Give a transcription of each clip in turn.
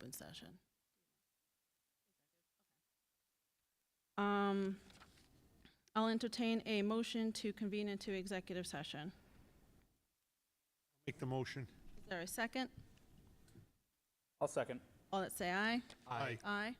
open session. I'll entertain a motion to convene into executive session. Make the motion. Is there a second? I'll second. All that say aye? Aye. Aye.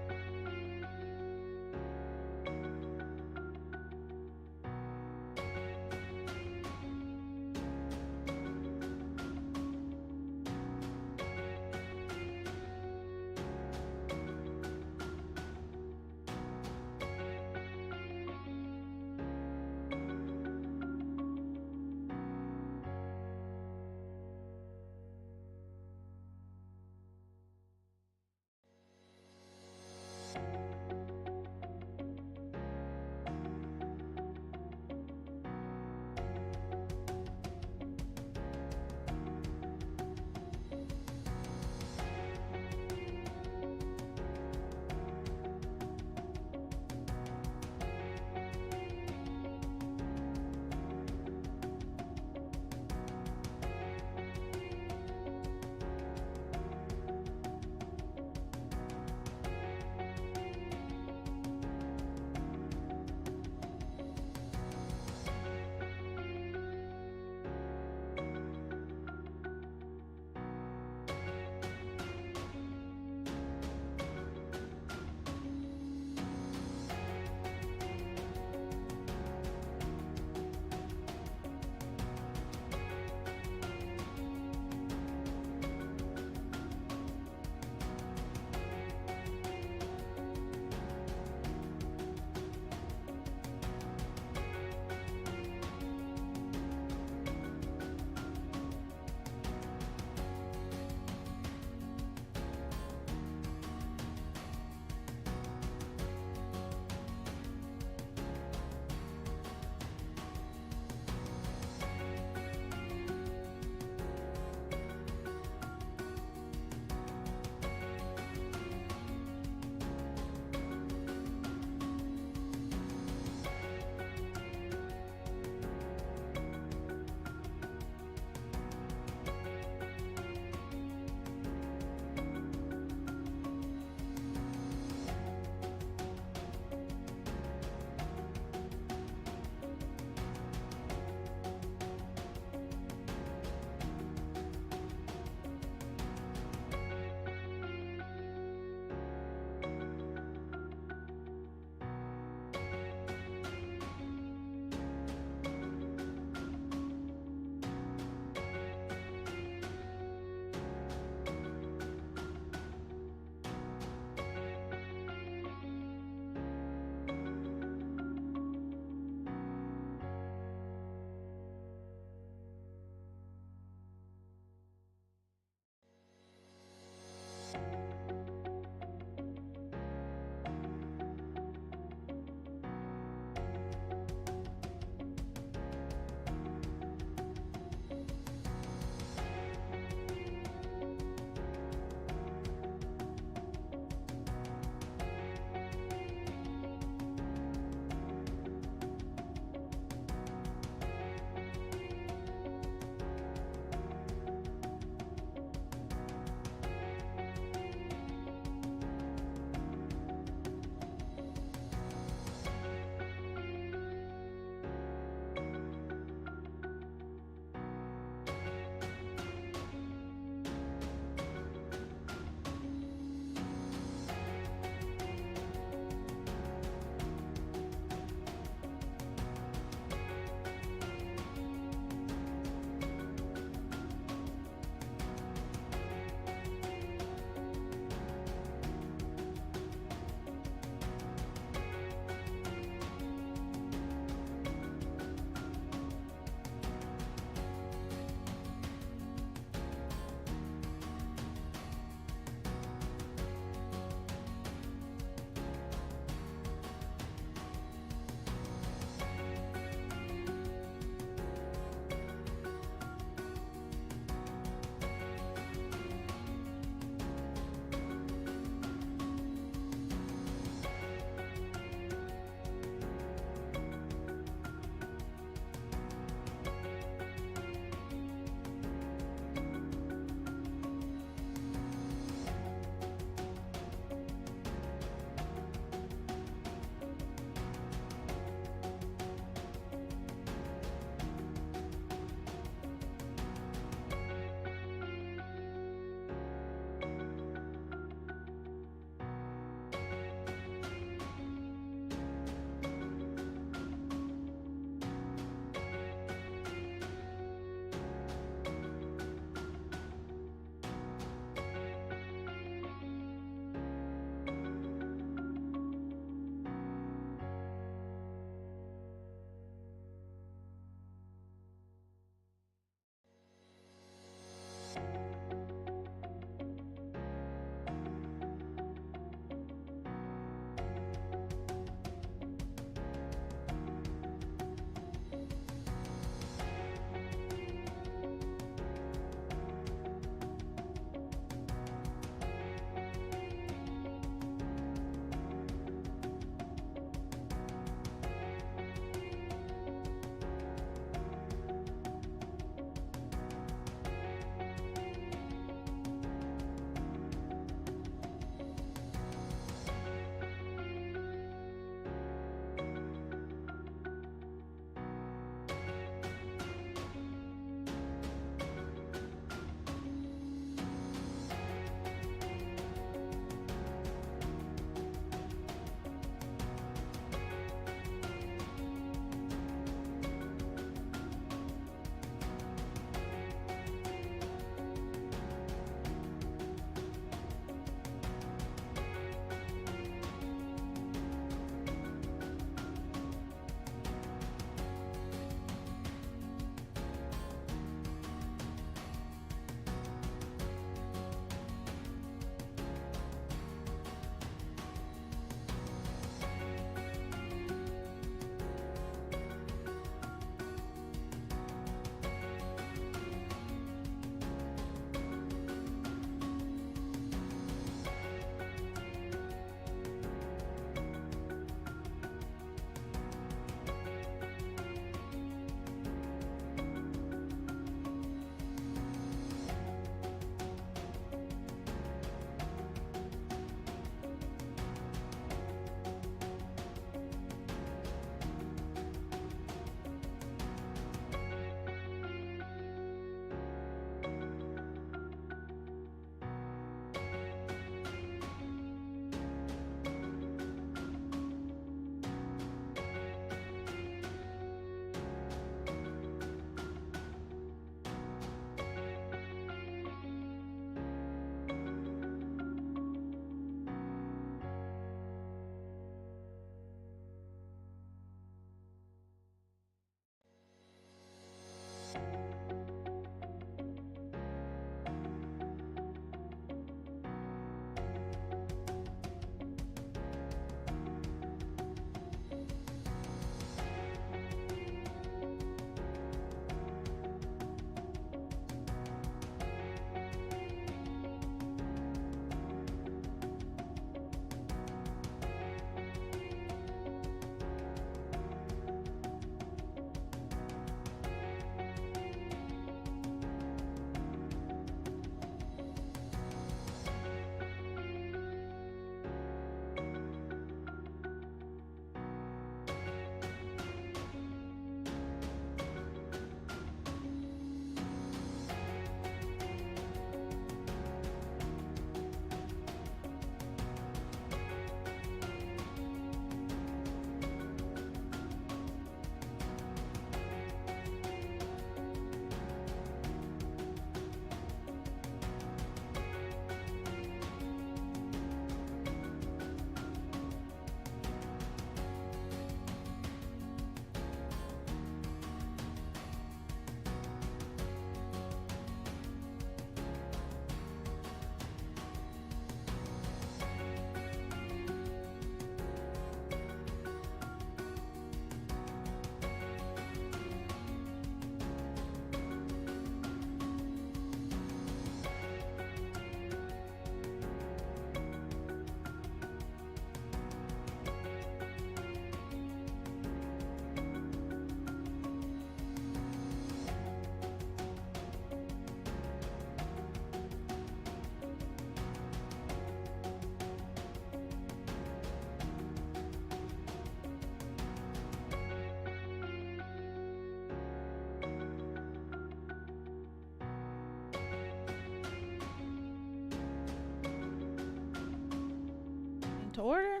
to order.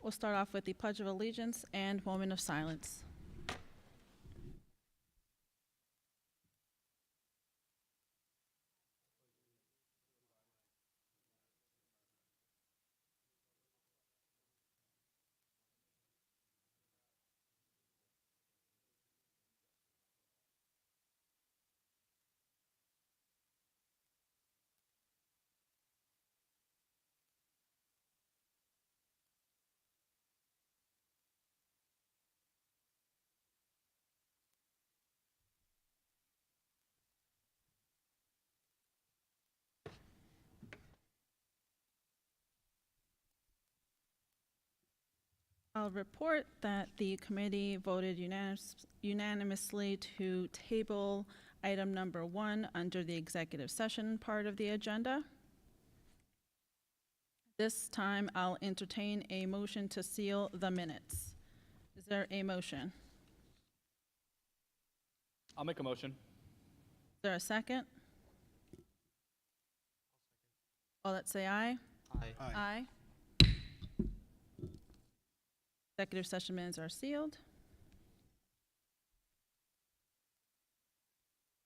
We'll start off with the Pledge of Allegiance and moment of silence. I'll report that the committee voted unanimously to table item number 1 under the executive session part of the agenda. This time, I'll entertain a motion to seal the minutes. Is there a motion? I'll make a motion. Is there a second? All that say aye? Aye. Aye. Executive session minutes are sealed.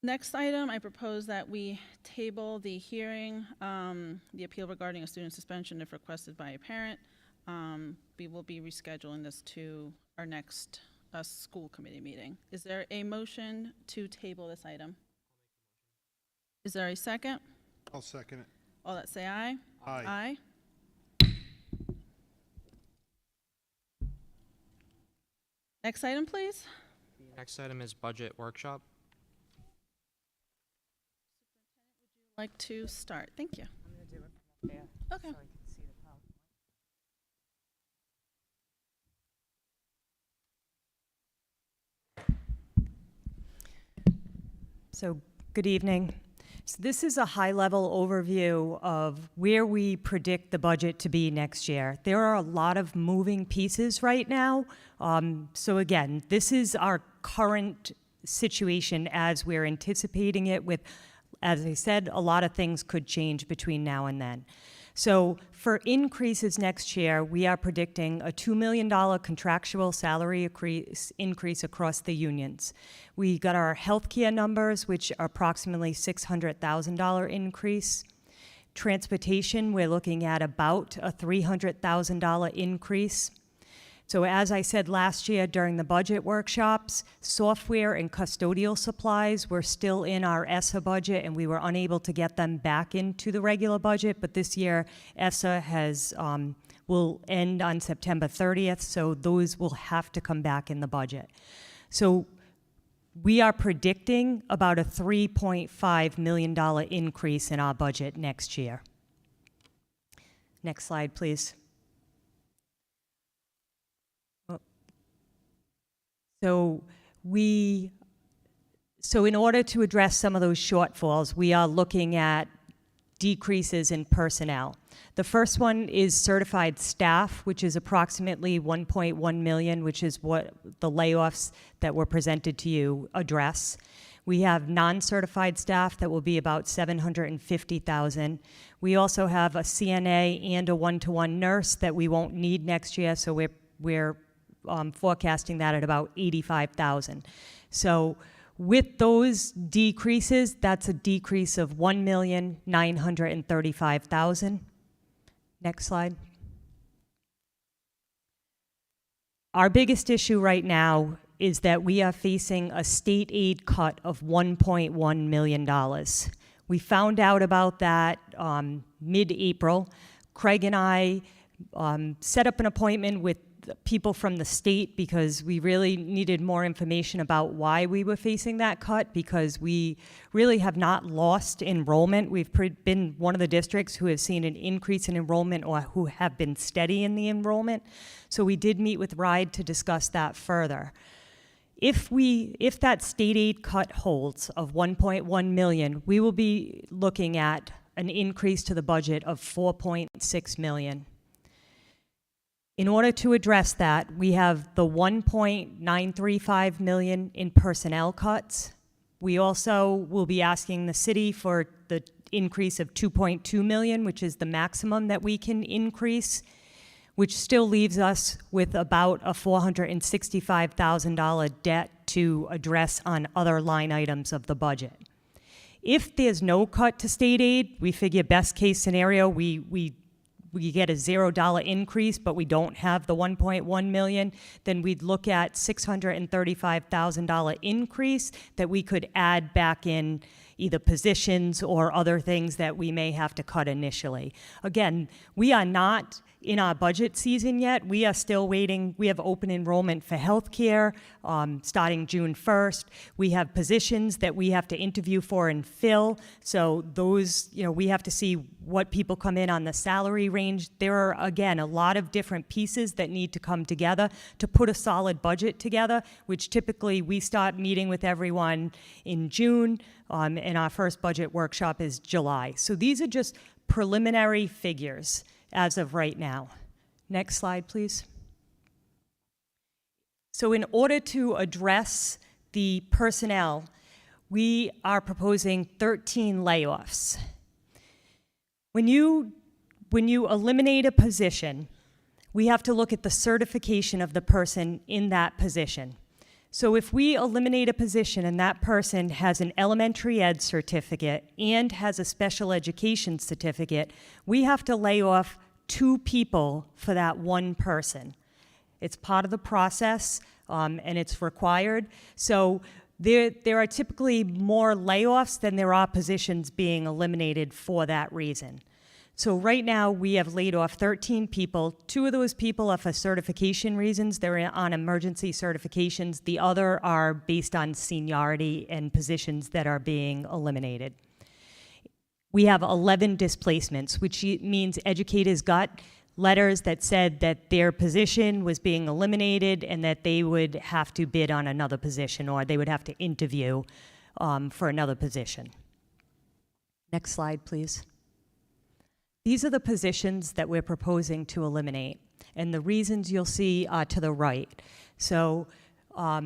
Next item, I propose that we table the hearing, the appeal regarding a student suspension if requested by a parent. We will be rescheduling this to our next school committee meeting. Is there a motion to table this item? Is there a second? I'll second it. All that say aye? Aye. Aye. Next item, please. Next item is budget workshop. Like to start. Thank you. I'm going to do it from up there Okay. so I can see the PowerPoint. So, good evening. So this is a high-level overview of where we predict the budget to be next year. There are a lot of moving pieces right now. So again, this is our current situation as we're anticipating it with, as I said, a lot of things could change between now and then. So for increases next year, we are predicting a $2 million contractual salary increase across the unions. We got our healthcare numbers, which are approximately $600,000 increase. Transportation, we're looking at about a $300,000 increase. So as I said last year during the budget workshops, software and custodial supplies were still in our ESSA budget and we were unable to get them back into the regular budget, but this year ESSA will end on September 30th, so those will have to come back in the budget. So we are predicting about a $3.5 million increase in our budget next year. Next slide, please. So in order to address some of those shortfalls, we are looking at decreases in personnel. The first one is certified staff, which is approximately 1.1 million, which is what the layoffs that were presented to you address. We have non-certified staff that will be about 750,000. We also have a CNA and a one-to-one nurse that we won't need next year, so we're forecasting that at about 85,000. So with those decreases, that's a decrease of 1,935,000. Next slide. Our biggest issue right now is that we are facing a state aid cut of $1.1 million. We found out about that mid-April. Craig and I set up an appointment with people from the state because we really needed more information about why we were facing that cut, because we really have not lost enrollment. We've been one of the districts who have seen an increase in enrollment or who have been steady in the enrollment. So we did meet with RIDE to discuss that further. If that state aid cut holds of 1.1 million, we will be looking at an increase to the budget of 4.6 million. In order to address that, we have the 1.935 million in personnel cuts. We also will be asking the city for the increase of 2.2 million, which is the maximum that we can increase. which still leaves us with about a $465,000 debt to address on other line items of the budget. If there's no cut to state aid, we figure best case scenario, we get a $0 increase, but we don't have the 1.1 million, then we'd look at $635,000 increase that we could add back in either positions or other things that we may have to cut initially. Again, we are not in our budget season yet. We are still waiting. We have open enrollment for healthcare starting June 1st. We have positions that we have to interview for and fill. So those, we have to see what people come in on the salary range. There are, again, a lot of different pieces that need to come together to put a solid budget together, which typically we start meeting with everyone in June, and our first budget workshop is July. So these are just preliminary figures as of right now. Next slide, please. So in order to address the personnel, we are proposing 13 layoffs. When you eliminate a position, we have to look at the certification of the person in that position. So if we eliminate a position and that person has an elementary ed certificate and has a special education certificate, we have to lay off 2 people for that one person. It's part of the process, and it's required. So there are typically more layoffs than there are positions being eliminated for that reason. So right now, we have laid off 13 people. 2 of those people are for certification reasons. They're on emergency certifications. The other are based on seniority and positions that are being eliminated. We have 11 displacements, which means educators got letters that said that their position was being eliminated and that they would have to bid on another position, or they would have to interview for another position. Next slide, please. These are the positions that we're proposing to eliminate, and the reasons you'll see to the right. So let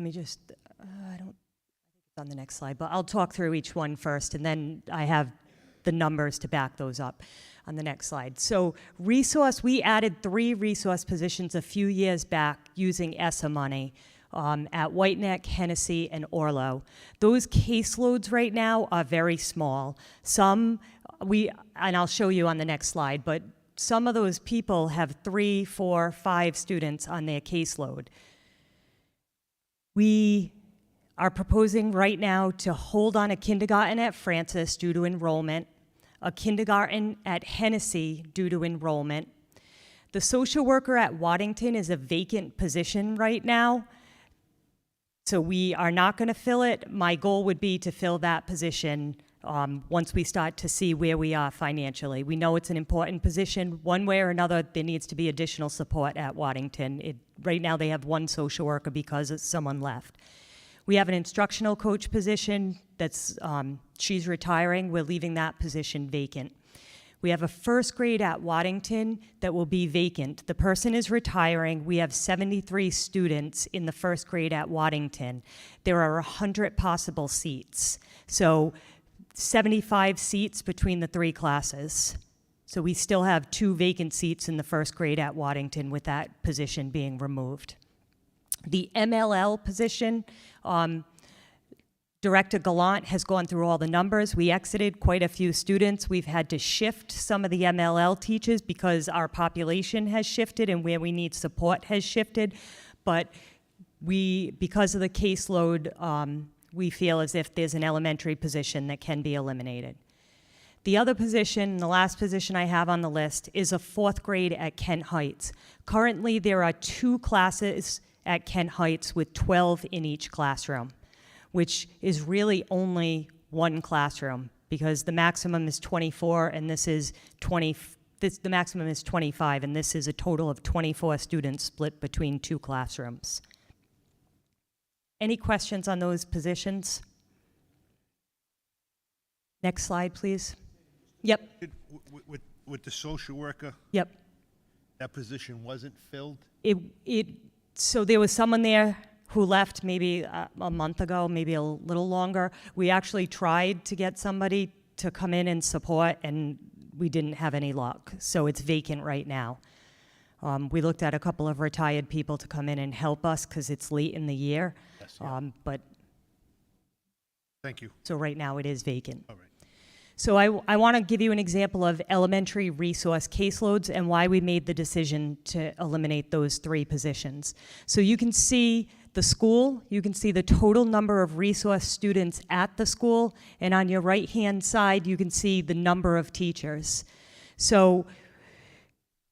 me just, I don't, it's on the next slide, but I'll talk through each one first, and then I have the numbers to back those up on the next slide. So resource, we added 3 resource positions a few years back using ESSA money at White Neck, Hennessy, and Orlo. Those caseloads right now are very small. Some, and I'll show you on the next slide, but some of those people have 3, 4, 5 students on their caseload. We are proposing right now to hold on a kindergarten at Francis due to enrollment, a kindergarten at Hennessy due to enrollment. The social worker at Waddington is a vacant position right now, so we are not going to fill it. My goal would be to fill that position once we start to see where we are financially. We know it's an important position. One way or another, there needs to be additional support at Waddington. Right now, they have 1 social worker because someone left. We have an instructional coach position that's, she's retiring. We're leaving that position vacant. We have a first grade at Waddington that will be vacant. The person is retiring. We have 73 students in the first grade at Waddington. There are 100 possible seats. So 75 seats between the 3 classes. So we still have 2 vacant seats in the first grade at Waddington with that position being removed. The MLL position, Director Gallant has gone through all the numbers. We exited quite a few students. We've had to shift some of the MLL teachers because our population has shifted and where we need support has shifted. But because of the caseload, we feel as if there's an elementary position that can be eliminated. The other position, the last position I have on the list, is a 4th grade at Kent Heights. Currently, there are 2 classes at Kent Heights with 12 in each classroom, which is really only 1 classroom because the maximum is 24 and this is 20, the maximum is 25, and this is a total of 24 students split between 2 classrooms. Any questions on those positions? Next slide, please. Yep. With the social worker, Yep. that position wasn't filled? So there was someone there who left maybe a month ago, maybe a little longer. We actually tried to get somebody to come in and support, and we didn't have any luck. So it's vacant right now. We looked at a couple of retired people to come in and help us because it's late in the year. Yes, yeah. But Thank you. so right now it is vacant. All right. So I want to give you an example of elementary resource caseloads and why we made the decision to eliminate those 3 positions. So you can see the school, you can see the total number of resource students at the school, and on your right-hand side, you can see the number of teachers. So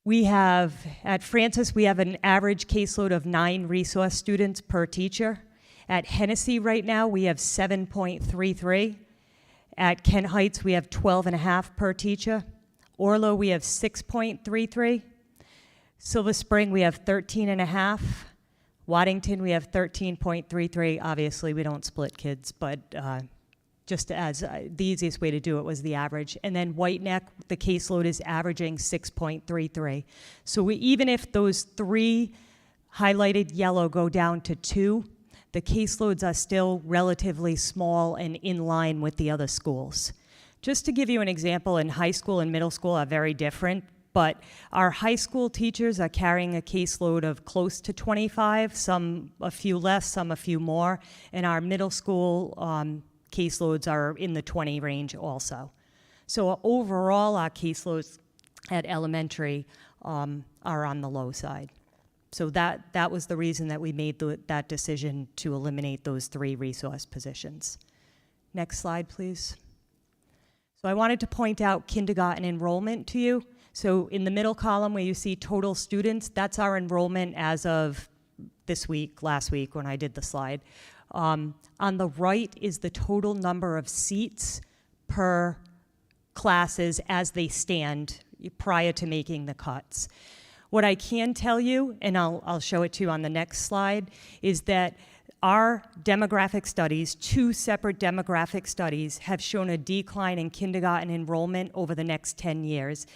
we have, at Francis, we have an average caseload of 9 resource students per teacher. At Hennessy right now, we have 7.33. At Kent Heights, we have 12.5 per teacher. Orlo, we have 6.33. Silver Spring, we have 13.5. Waddington, we have 13.33. Obviously, we don't split kids, but just as the easiest way to do it was the average. And then White Neck, the caseload is averaging 6.33. So even if those 3 highlighted yellow go down to 2, the caseloads are still relatively small and in line with the other schools. Just to give you an example, in high school and middle school are very different, but our high school teachers are carrying a caseload of close to 25, some a few less, some a few more, and our middle school caseloads are in the 20 range also. So overall, our caseloads at elementary are on the low side. So that was the reason that we made that decision to eliminate those 3 resource positions. Next slide, please. So I wanted to point out kindergarten enrollment to you. So in the middle column where you see total students, that's our enrollment as of this week, last week when I did the slide. On the right is the total number of seats per classes as they stand prior to making the cuts. What I can tell you, and I'll show it to you on the next slide, is that our demographic studies, 2 separate demographic studies, have shown a decline in kindergarten enrollment over the next 10 years.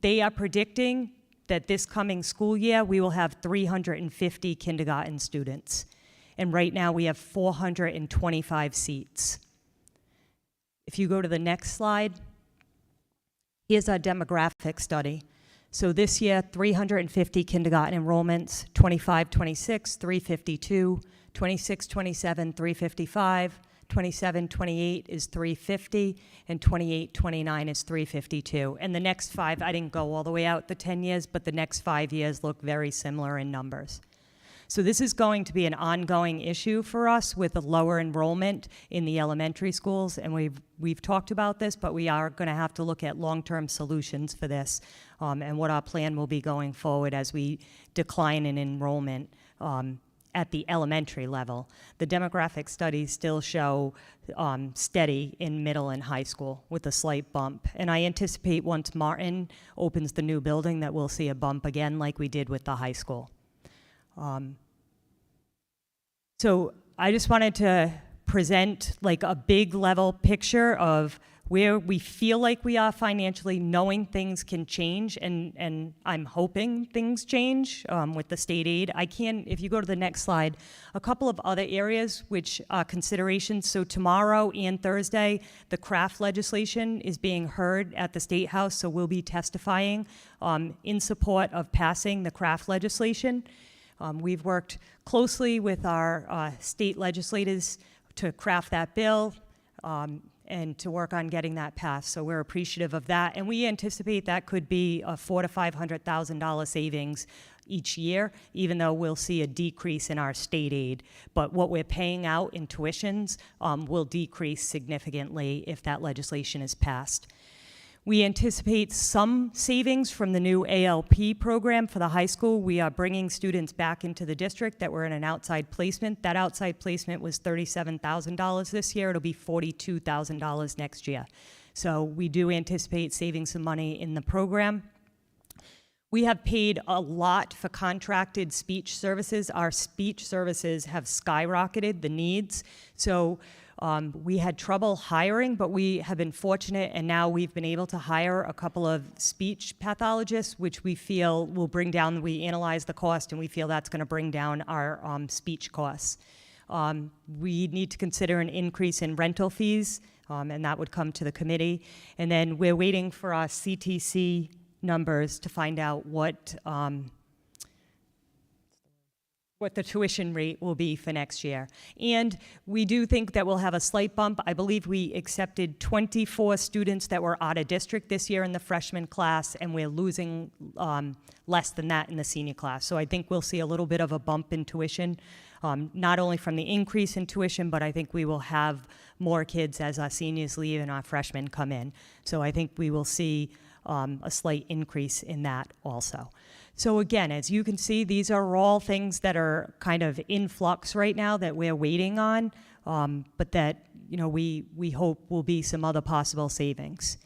They are predicting that this coming school year, we will have 350 kindergarten students. And right now, we have 425 seats. If you go to the next slide, here's our demographic study. So this year, 350 kindergarten enrollments, 25-26, 352, 26-27, 355, 27-28 is 350, and 28-29 is 352. And the next 5, I didn't go all the way out the 10 years, but the next 5 years look very similar in numbers. So this is going to be an ongoing issue for us with a lower enrollment in the elementary schools, and we've talked about this, but we are going to have to look at long-term solutions for this, and what our plan will be going forward as we decline in enrollment at the elementary level. The demographic studies still show steady in middle and high school with a slight bump, and I anticipate once Martin opens the new building that we'll see a bump again like we did with the high school. So I just wanted to present like a big level picture of where we feel like we are financially, knowing things can change, and I'm hoping things change with the state aid. If you go to the next slide, a couple of other areas which are considerations. So tomorrow and Thursday, the craft legislation is being heard at the State House, so we'll be testifying in support of passing the craft legislation. We've worked closely with our state legislators to craft that bill and to work on getting that passed. So we're appreciative of that. And we anticipate that could be a $400,000 to $500,000 savings each year, even though we'll see a decrease in our state aid. But what we're paying out in tuitions will decrease significantly if that legislation is passed. We anticipate some savings from the new ALP program for the high school. We are bringing students back into the district that were in an outside placement. That outside placement was $37,000 this year. It'll be $42,000 next year. So we do anticipate saving some money in the program. We have paid a lot for contracted speech services. Our speech services have skyrocketed, the needs. So we had trouble hiring, but we have been fortunate, and now we've been able to hire a couple of speech pathologists, which we feel will bring down, we analyze the cost, and we feel that's going to bring down our speech costs. We need to consider an increase in rental fees and that would come to the committee. And then we're waiting for our CTC numbers to find out what the tuition rate will be for next year. And we do think that we'll have a slight bump. I believe we accepted 24 students that were out of district this year in the freshman class, and we're losing less than that in the senior class. So I think we'll see a little bit of a bump in tuition, not only from the increase in tuition, but I think we will have more kids as our seniors leave and our freshmen come in. So I think we will see a slight increase in that also. So again, as you can see, these are all things that are kind of in flux right now that we're waiting on, but that, you know, we hope will be some other possible savings.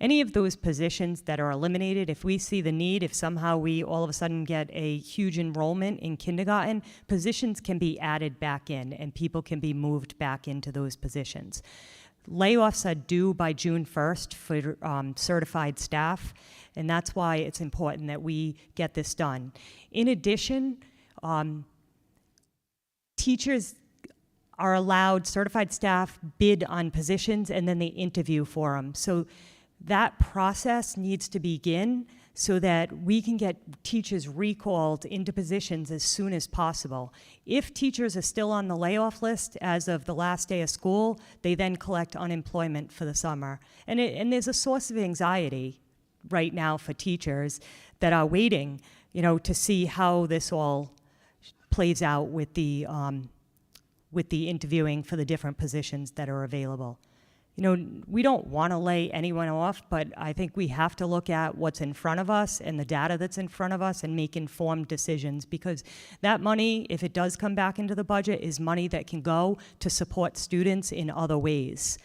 Any of those positions that are eliminated, if we see the need, if somehow we all of a sudden get a huge enrollment in kindergarten, positions can be added back in and people can be moved back into those positions. Layoffs are due by June 1st for certified staff, and that's why it's important that we get this done. In addition, teachers are allowed, certified staff bid on positions and then they interview for them. So that process needs to begin so that we can get teachers recalled into positions as soon as possible. If teachers are still on the layoff list as of the last day of school, they then collect unemployment for the summer. And there's a source of anxiety right now for teachers that are waiting, you know, to see how this all plays out with the interviewing for the different positions that are available. You know, we don't want to lay anyone off, but I think we have to look at what's in front of us and the data that's in front of us and make informed decisions, because that money, if it does come back into the budget, is money that can go to support students in other ways.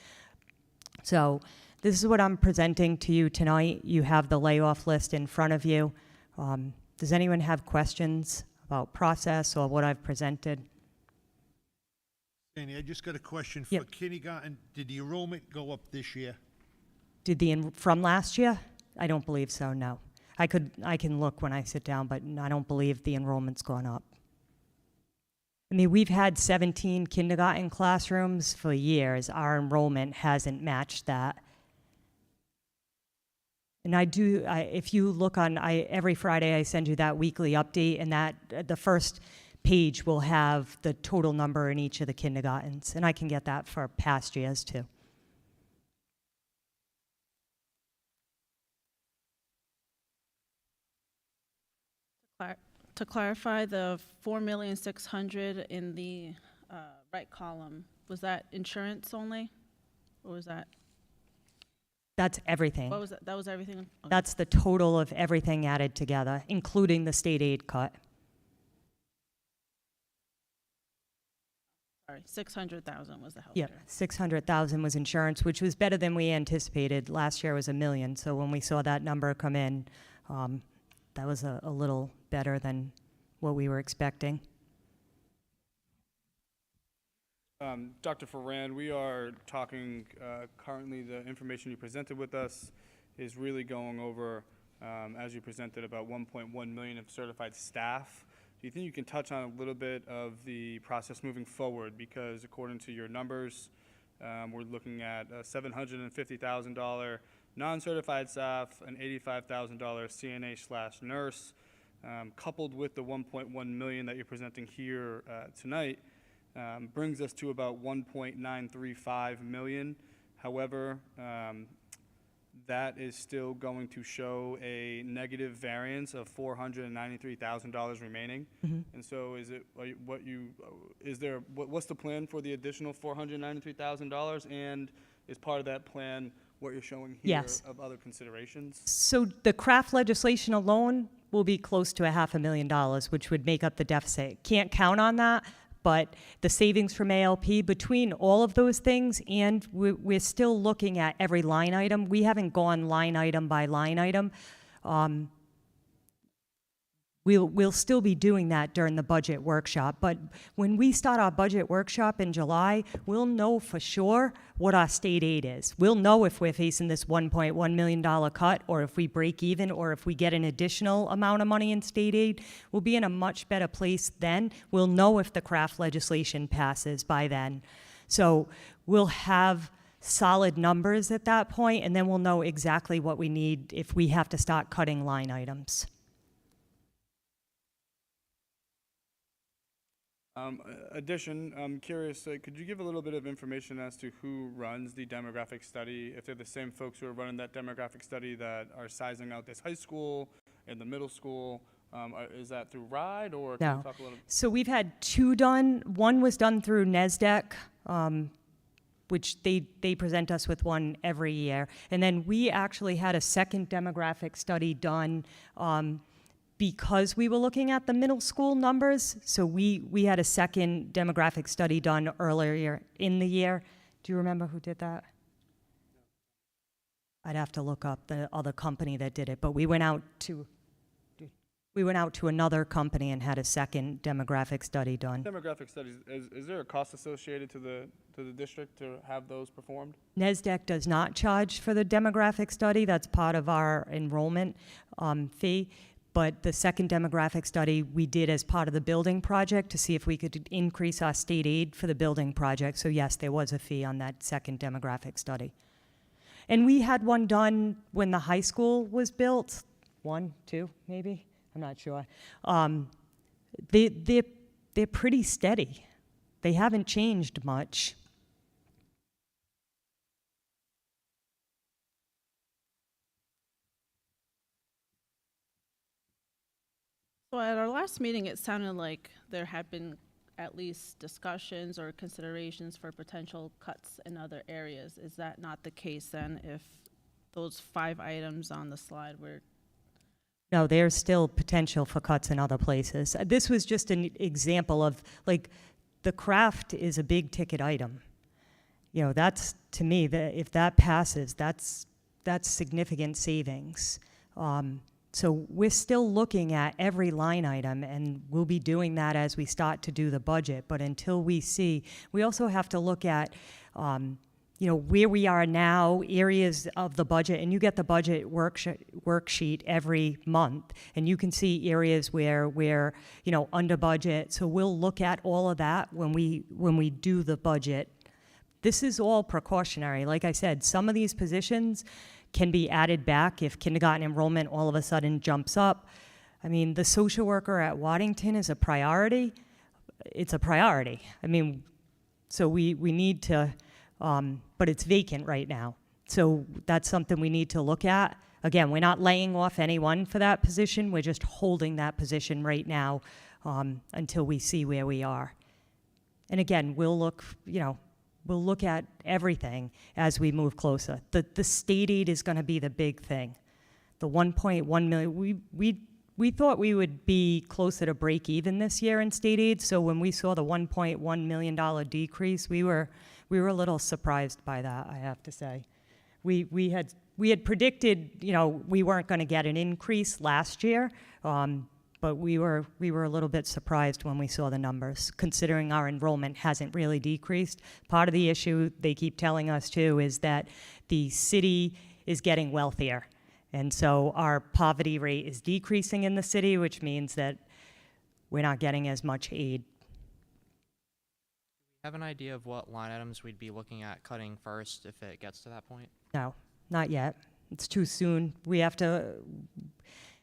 So this is what I'm presenting to you tonight. You have the layoff list in front of you. Does anyone have questions about process or what I've presented? Danny, I just got a question for Yep. kindergarten. Did the enrollment go up this year? From last year? I don't believe so, no. I can look when I sit down, but I don't believe the enrollment's gone up. I mean, we've had 17 kindergarten classrooms for years. Our enrollment hasn't matched that. And if you look on, every Friday I send you that weekly update, and that the first page will have the total number in each of the kindergartens, and I can get that for past years too. To clarify, the 4,600,000 in the right column, was that insurance only? Or was that, That's everything. what was that? That was everything? Okay. That's the total of everything added together, including the state aid cut. Sorry, 600,000 was the health Yep, care. 600,000 was insurance, which was better than we anticipated. Last year was $1 million, so when we saw that number come in, that was a little better than what we were expecting. Dr. Ferran, we are talking, currently the information you presented with us is really going over, as you presented, about 1.1 million of certified staff. Do you think you can touch on a little bit of the process moving forward? Because according to your numbers, we're looking at a $750,000 non-certified staff, an $85,000 CNA/nurse, coupled with the 1.1 million that you're presenting here tonight, brings us to about 1.935 million. However, that is still going to show a negative variance of $493,000 remaining. Mm-hmm. And so what's the plan for the additional $493,000? And is part of that plan what you're showing here Yes. of other considerations? So the craft legislation alone will be close to $500,000, which would make up the deficit. Can't count on that, but the savings from ALP, between all of those things, and we're still looking at every line item. We haven't gone line item by line item. We'll still be doing that during the budget workshop, but when we start our budget workshop in July, we'll know for sure what our state aid is. We'll know if we're facing this $1.1 million cut, or if we break even, or if we get an additional amount of money in state aid. We'll be in a much better place then. We'll know if the craft legislation passes by then. So we'll have solid numbers at that point, and then we'll know exactly what we need if we have to start cutting line items. I'm curious, could you give a little bit of information as to who runs the demographic study? If they're the same folks who are running that demographic study that are sizing out this high school and the middle school, is that through RIDE, or can No. you talk a little? So we've had two done. One was done through NESDEC, which they present us with one every year. And then we actually had a second demographic study done because we were looking at the middle school numbers. So we had a second demographic study done earlier in the year. Do you remember who did that? I'd have to look up the other company that did it, but we went out to another company and had a second demographic study done. Demographic studies, is there a cost associated to the district to have those performed? NESDEC does not charge for the demographic study. That's part of our enrollment fee. But the second demographic study we did as part of the building project to see if we could increase our state aid for the building project. So yes, there was a fee on that second demographic study. And we had one done when the high school was built. 1, 2, maybe? I'm not sure. They're pretty steady. They haven't changed much. So at our last meeting, it sounded like there had been at least discussions or considerations for potential cuts in other areas. Is that not the case then, if those 5 items on the slide were? No, there's still potential for cuts in other places. This was just an example of, like, the craft is a big ticket item. You know, that's, to me, if that passes, that's significant savings. So we're still looking at every line item, and we'll be doing that as we start to do the budget. But until we see, we also have to look at, where we are now, areas of the budget, and you get the budget worksheet every month, and you can see areas where we're, under budget. So we'll look at all of that when we do the budget. This is all precautionary. Like I said, some of these positions can be added back if kindergarten enrollment all of a sudden jumps up. I mean, the social worker at Waddington is a priority. It's a priority. I mean, so we need to, but it's vacant right now. So that's something we need to look at. Again, we're not laying off anyone for that position. We're just holding that position right now until we see where we are. And again, we'll look at everything as we move closer. The state aid is going to be the big thing. The 1.1 million, we thought we would be closer to break even this year in state aid. So when we saw the $1.1 million decrease, we were a little surprised by that, I have to say. We had predicted, we weren't going to get an increase last year. But we were a little bit surprised when we saw the numbers, considering our enrollment hasn't really decreased. Part of the issue they keep telling us too is that the city is getting wealthier. And so our poverty rate is decreasing in the city, which means that we're not getting as much aid. Have an idea of what line items we'd be looking at cutting first if it gets to that point? No, not yet. It's too soon.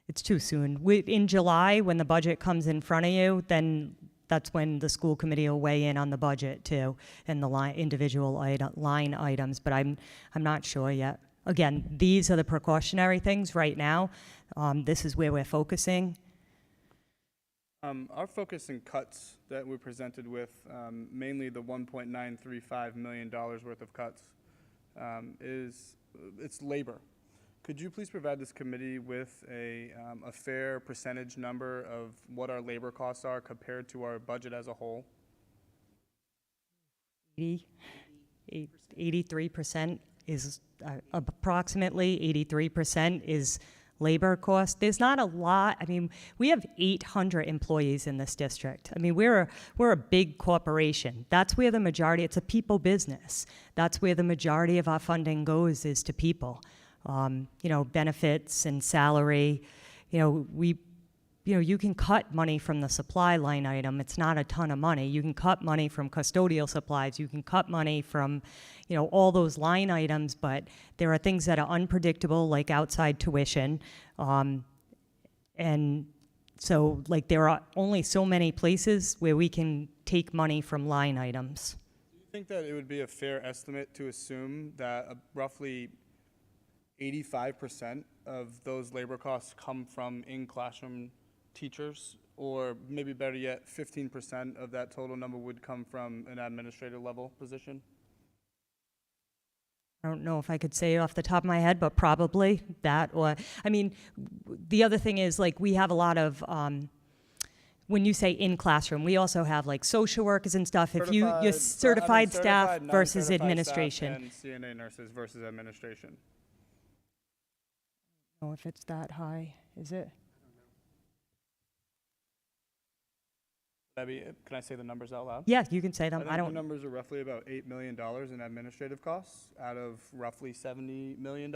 It's too soon. In July, when the budget comes in front of you, then that's when the school committee will weigh in on the budget too, and the individual line items. But I'm not sure yet. Again, these are the precautionary things right now. This is where we're focusing. Our focus in cuts that we're presented with, mainly the $1.935 million worth of cuts, it's labor. Could you please provide this committee with a fair percentage number of what our labor costs are compared to our budget as a whole? 83% is approximately 83% is labor cost. There's not a lot. I mean, we have 800 employees in this district. I mean, we're a big corporation. That's where the majority, it's a people business. That's where the majority of our funding goes, is to people. Benefits and salary. We you can cut money from the supply line item. It's not a ton of money. You can cut money from custodial supplies. You can cut money from, all those line items, but there are things that are unpredictable, like outside tuition. And so, like, there are only so many places where we can take money from line items. Do you think that it would be a fair estimate to assume that roughly 85% of those labor costs come from in-classroom teachers? Or maybe better yet, 15% of that total number would come from an administrative level position? I don't know if I could say off the top of my head, but probably that. Or, the other thing is, like, we have a lot of, when you say in classroom, we also have like social workers and stuff. If you're certified staff versus non-certified administration. staff and CNA nurses versus administration. I don't know if it's that high, is it? Debbie, can I say the numbers out loud? Yeah, you can say I them. think I the don't. numbers are roughly about $8 million in administrative costs out of roughly $70 million.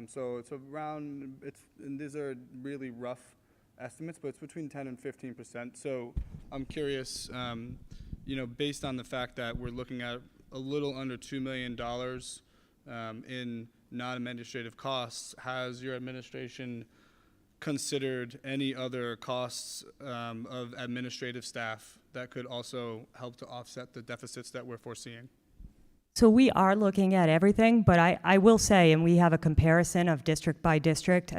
So it's around, and these are really rough estimates, but it's between 10 and 15%. So I'm curious, based on the fact that we're looking at a little under $2 million in non-administrative costs, has your administration considered any other costs of administrative staff that could also help to offset the deficits that we're foreseeing? So we are looking at everything, but I will say, and we have a comparison of district by district.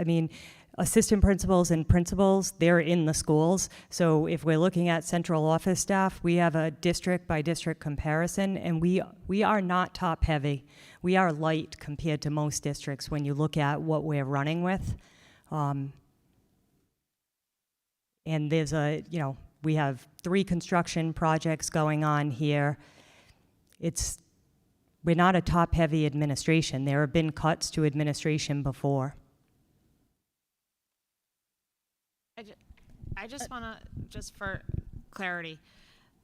Assistant principals and principals, they're in the schools. So if we're looking at central office staff, we have a district by district comparison, and we are not top heavy. We are light compared to most districts when you look at what we're running with. And there's we have 3 construction projects going on here. We're not a top-heavy administration. There have been cuts to administration before. I just want to, just for clarity,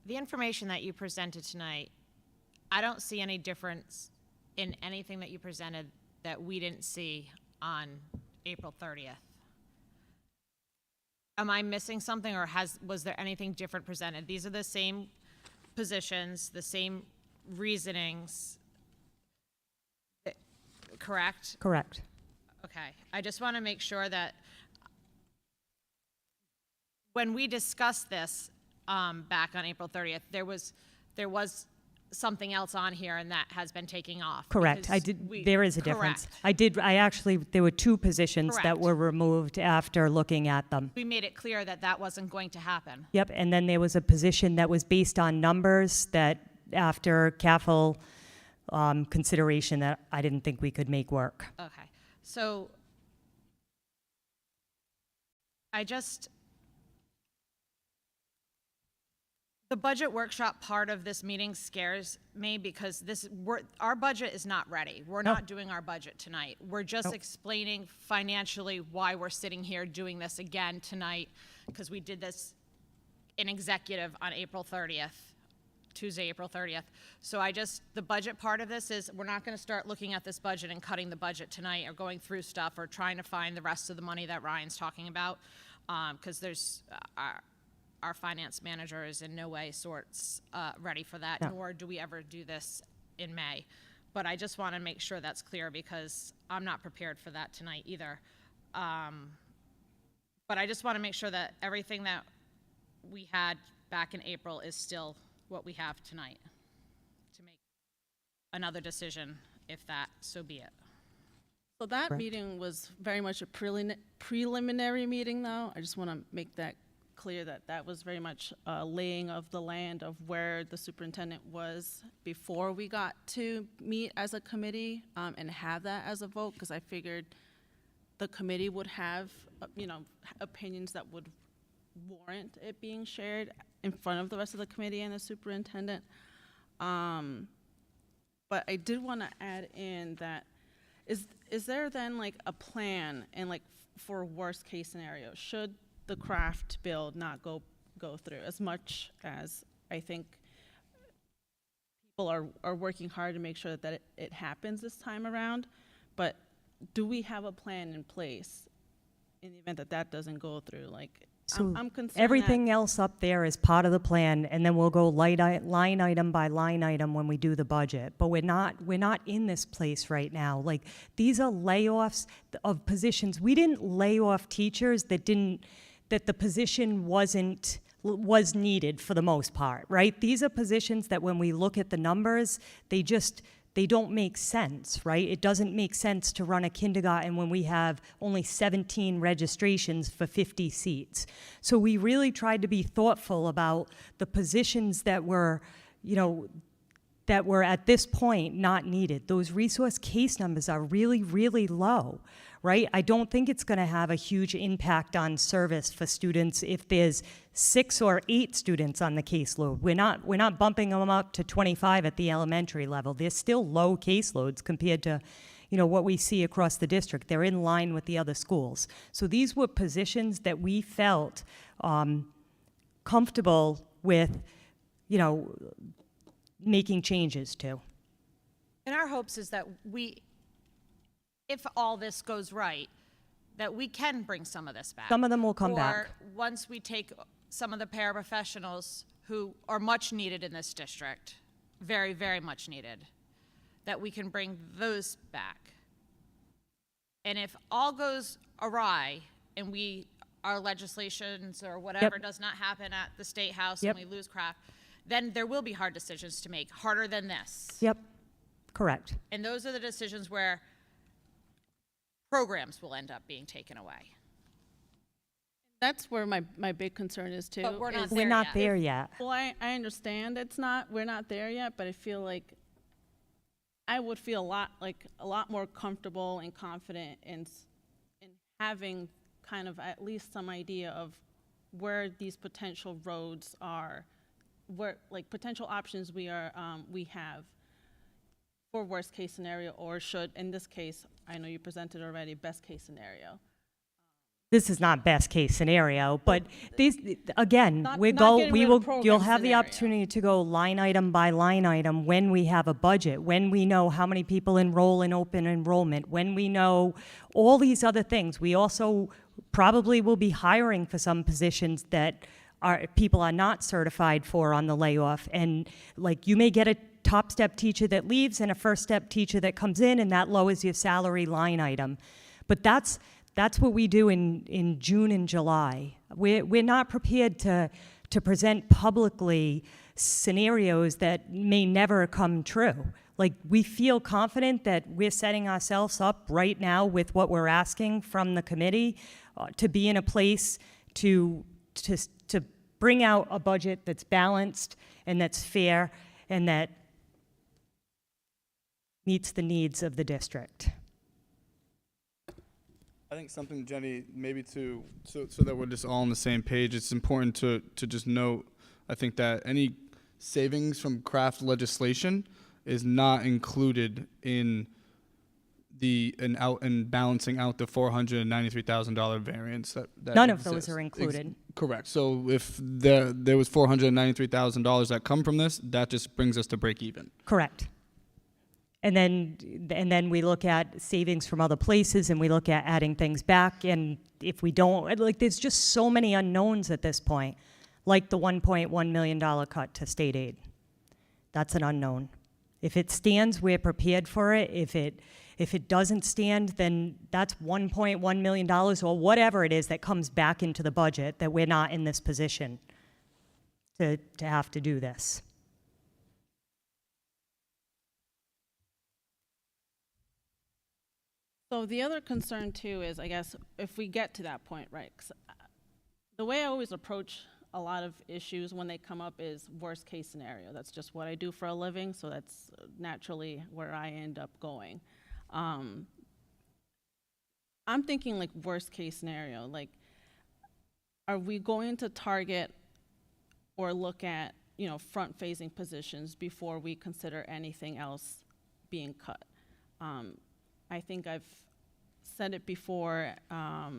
the information that you presented tonight, I don't see any difference in anything that you presented that we didn't see on April 30th. Am I missing something, or was there anything different presented? These are the same positions, the same reasonings, correct? Correct. Okay, I just want to make sure that when we discussed this back on April 30th, there was something else on here, and that has been taking off. Correct. There is a difference. There were 2 positions that Correct. were removed after looking at them. We made it clear that that wasn't going to happen. Yep, and then there was a position that was based on numbers that, after careful consideration, that I didn't think we could make work. Okay, so the budget workshop part of this meeting scares me, because our budget is not ready. We're not doing our budget tonight. We're just explaining financially why we're sitting here doing this again tonight, because we did this in executive on April 30th, Tuesday, April 30th. So the budget part of this is, we're not going to start looking at this budget and cutting the budget tonight, or going through stuff, or trying to find the rest of the money that Ryan's talking about, because there's our finance manager is in no way ready for that, nor do we ever do this in May. But I just want to make sure that's clear, because I'm not prepared for that tonight either. But I just want to make sure that everything that we had back in April is still what we have tonight, to make another decision, if that, so be it. So that Correct. meeting was very much a preliminary meeting, though. I just want to make that clear, that that was very much a laying of the land of where the superintendent was before we got to meet as a committee and have that as a vote, because I figured the committee would have, opinions that would warrant it being shared in front of the rest of the committee and the superintendent. But I did want to add in that, is there then like a plan, and like for worst case scenario, should the craft bill not go through, as much as I think people are working hard to make sure that it happens this time around, but do we have a plan in place in the event that that doesn't go through, like, So I'm concerned that- everything else up there is part of the plan, and then we'll go line item by line item when we do the budget. But we're not in this place right now. Like, these are layoffs of positions. We didn't lay off teachers that the position was needed for the most part, right? These are positions that when we look at the numbers, they don't make sense, right? It doesn't make sense to run a kindergarten when we have only 17 registrations for 50 seats. So we really tried to be thoughtful about the positions that were, that were at this point not needed. Those resource case numbers are really, really low, right? I don't think it's going to have a huge impact on service for students if there's 6 or 8 students on the caseload. We're not bumping them up to 25 at the elementary level. They're still low caseloads compared to, what we see across the district. They're in line with the other schools. So these were positions that we felt comfortable with, making changes to. And our hopes is that if all this goes right, that we can bring some of this back. Some of them will come back. Or once we take some of the paraprofessionals who are much needed in this district, very, very much needed, that we can bring those back. And if all goes awry and our legislations or whatever Yep. does not happen at the State House Yep. and we lose craft, then there will be hard decisions to make, harder than this. Yep, correct. And those are the decisions where programs will end up being taken away. That's where my big concern is too. But we're not is- there We're not yet. there yet. Well, I understand we're not there yet, but I feel like I would feel a lot more comfortable and confident in having kind of at least some idea of where these potential roads are, where, like, potential options we have for worst case scenario, or should, in this case, I know you presented already, best case scenario. This is not best case scenario, but these, again, Not we getting rid of will, program you'll have the scenario. opportunity to go line item by line item when we have a budget, when we know how many people enroll in open enrollment, when we know all these other things. We also probably will be hiring for some positions that people are not certified for on the layoff. And like, you may get a top step teacher that leaves and a first step teacher that comes in, and that lowers your salary line item. But that's what we do in June and July. We're not prepared to present publicly scenarios that may never come true. Like, we feel confident that we're setting ourselves up right now with what we're asking from the committee to be in a place to bring out a budget that's balanced and that's fair and that meets the needs of the district. I think something, Jenny, maybe so that we're just all on the same page, it's important to just note, I think that any savings from craft legislation is not included in balancing out the $493,000 variance that None of exists. those are included. Correct. So if there was $493,000 that come from this, that just brings us to break even. Correct. And then we look at savings from other places, and we look at adding things back. And if we don't, like, there's just so many unknowns at this point, like the $1.1 million cut to state aid. That's an unknown. If it stands, we're prepared for it. If it doesn't stand, then that's $1.1 million or whatever it is that comes back into the budget that we're not in this position to have to do this. So the other concern too is, I guess, if we get to that point, right? 'Cause the way I always approach a lot of issues when they come up is worst case scenario. That's just what I do for a living, so that's naturally where I end up going. I'm thinking like worst case scenario, like, are we going to target or look at, front-facing positions before we consider anything else being cut? I think I've said it before. I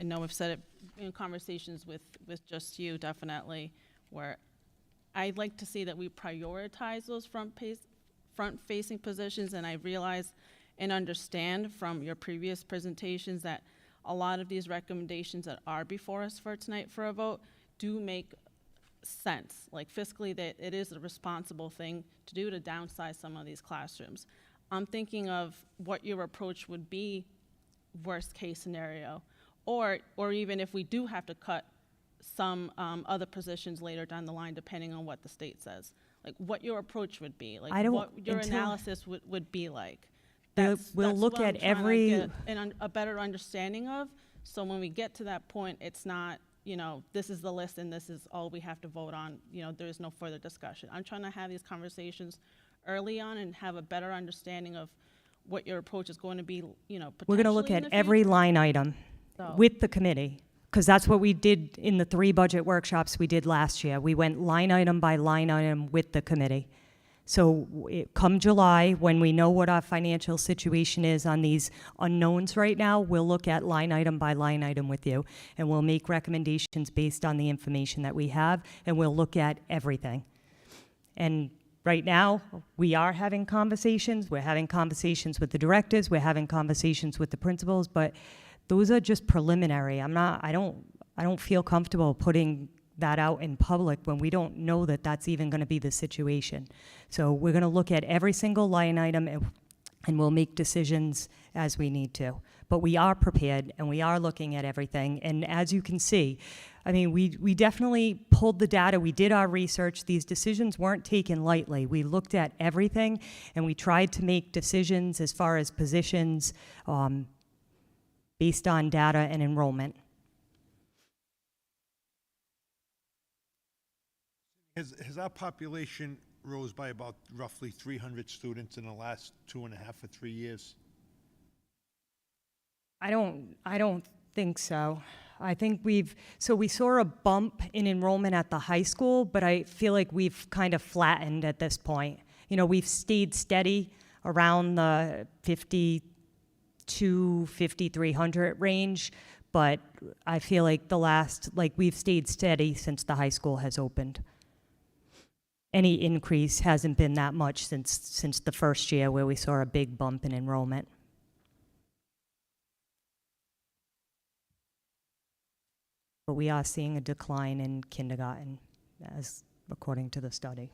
know I've said it in conversations with just you, definitely, where I'd like to see that we prioritize those front-facing positions, and I realize and understand from your previous presentations that a lot of these recommendations that are before us for tonight for a vote do make sense. Like fiscally, that it is a responsible thing to do to downsize some of these classrooms. I'm thinking of what your approach would be, worst case scenario, or even if we do have to cut some other positions later down the line, depending on what the state says. Like what your approach would be, like I don't- what your until- analysis would be like. We'll look what I'm at trying to every- get a better understanding of, so when we get to that point, it's not, this is the list and this is all we have to vote on, there is no further discussion. I'm trying to have these conversations early on and have a better understanding of what your approach is going to be, We're going to look potentially in at the every future. line item So- with the committee, because that's what we did in the 3 budget workshops we did last year. We went line item by line item with the committee. So come July, when we know what our financial situation is on these unknowns right now, we'll look at line item by line item with you, and we'll make recommendations based on the information that we have, and we'll look at everything. And right now, we are having conversations. We're having conversations with the directors. We're having conversations with the principals, but those are just preliminary. I don't feel comfortable putting that out in public when we don't know that that's even going to be the situation. So we're going to look at every single line item and we'll make decisions as we need to. But we are prepared and we are looking at everything. And as you can see, I mean, we definitely pulled the data. We did our research. These decisions weren't taken lightly. We looked at everything and we tried to make decisions as far as positions based on data and enrollment. Has our population rose by about roughly 300 students in the last 2.5 or 3 years? I don't think so. I think we saw a bump in enrollment at the high school, but I feel like we've kind of flattened at this point. We've stayed steady around the 5,300 range, but I feel like we've stayed steady since the high school has opened. Any increase hasn't been that much since the first year where we saw a big bump in enrollment. But we are seeing a decline in kindergarten, as according to the study.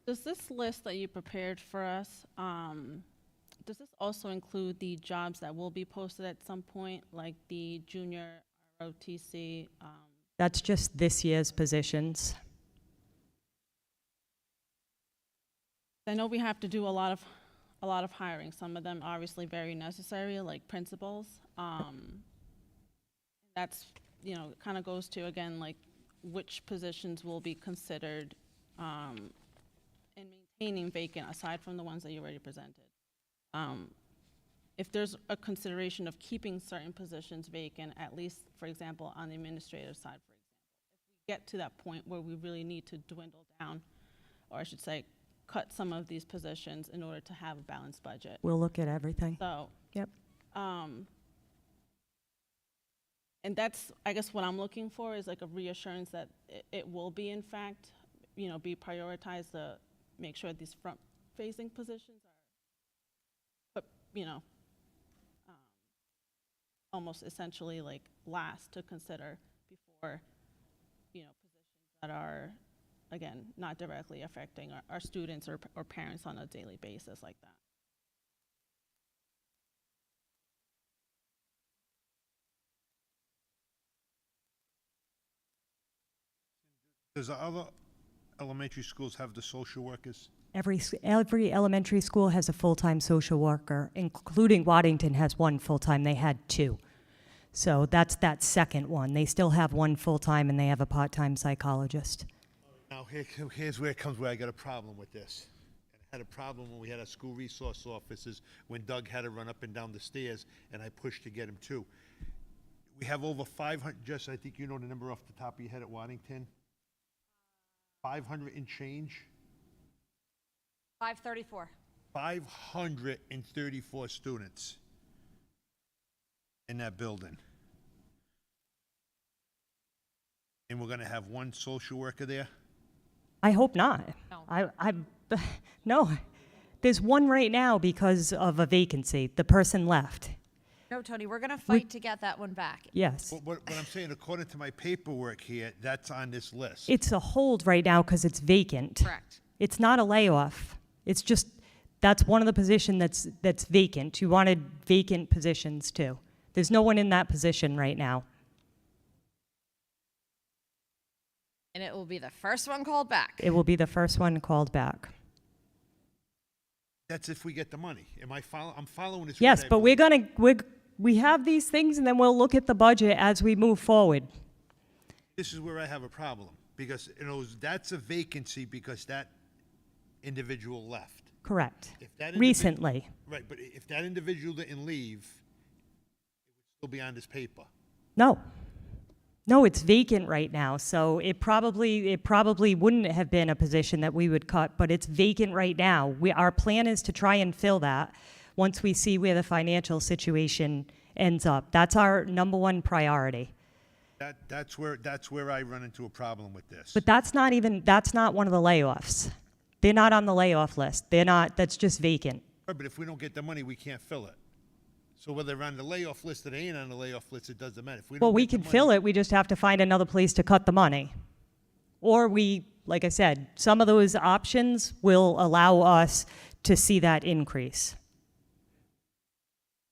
Does this list that you prepared for us, does this also include the jobs that will be posted at some point, like the junior ROTC? That's just this year's positions. I know we have to do a lot of hiring. Some of them obviously very necessary, like principals. That's, kind of goes to, again, like which positions will be considered in maintaining vacant aside from the ones that you already presented. If there's a consideration of keeping certain positions vacant, at least, for example, on the administrative side, for example, if we get to that point where we really need to dwindle down, or I should say, cut some of these positions in order to have a balanced budget. We'll look at everything. So, Yep. And that's, I guess, what I'm looking for is like a reassurance that it will be, in fact, be prioritized to make sure these front-facing positions are put, almost essentially like last to consider before, positions that are, again, not directly affecting our students or parents on a daily basis like that. Does the other elementary schools have the social workers? Every elementary school has a full-time social worker, including Waddington has one full-time. They had 2. So that's that second one. They still have one full-time and they have a part-time psychologist. Now, here's where I got a problem with this. I had a problem when we had our school resource officers, when Doug had to run up and down the stairs, and I pushed to get him too. We have over 500, Jess, I think you know the number off the top of your head at Waddington? 500 and change? 534. 534 students in that building. And we're gonna have one social worker there? I hope not. No. No. There's one right now because of a vacancy. The person left. No, Tony, we're gonna fight to get that one back. Yes. What I'm saying, according to my paperwork here, that's on this list. It's a hold right now because it's vacant. Correct. It's not a layoff. It's just, that's one of the position that's vacant. You wanted vacant positions too. There's no one in that position right now. And it will be the first one called back. It will be the first one called back. That's if we get the money. I'm following this. Yes, right, I but believe. we have these things and then we'll look at the budget as we move forward. This is where I have a problem, because, that's a vacancy because that individual left. Correct. If that individual- Recently. Right, but if that individual didn't leave, it would still be on this paper. No. No, it's vacant right now, so it probably wouldn't have been a position that we would cut, but it's vacant right now. Our plan is to try and fill that once we see where the financial situation ends up. That's our number one priority. That's where I run into a problem with this. But that's not one of the layoffs. They're not on the layoff list. That's just vacant. Right, but if we don't get the money, we can't fill it. So whether they're on the layoff list or they ain't on the layoff list, it doesn't matter. If we Well, don't we get the can money- fill it, we just have to find another place to cut the money. Or like I said, some of those options will allow us to see that increase.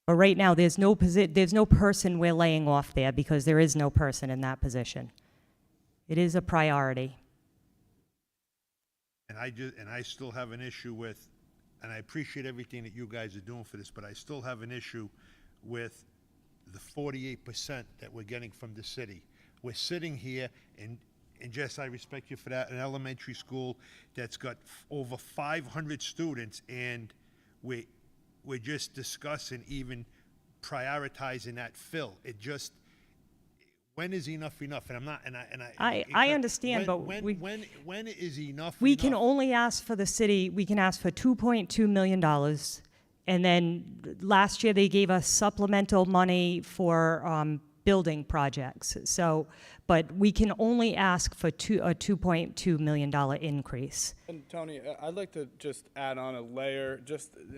But right now, there's no person we're laying off there because there is no person in that position. It is a priority. And I still have an issue with, and I appreciate everything that you guys are doing for this, but I still have an issue with the 48% that we're getting from the city. We're sitting here, and Jess, I respect you for that, an elementary school that's got over 500 students, and we're just discussing even prioritizing that fill. When is enough enough? And I'm not, and I understand, but when is enough we enough? can only ask for the city, we can ask for $2.2 million. And then last year, they gave us supplemental money for building projects. So, but we can only ask for a $2.2 million increase. And Tony, I'd like to just add on a layer,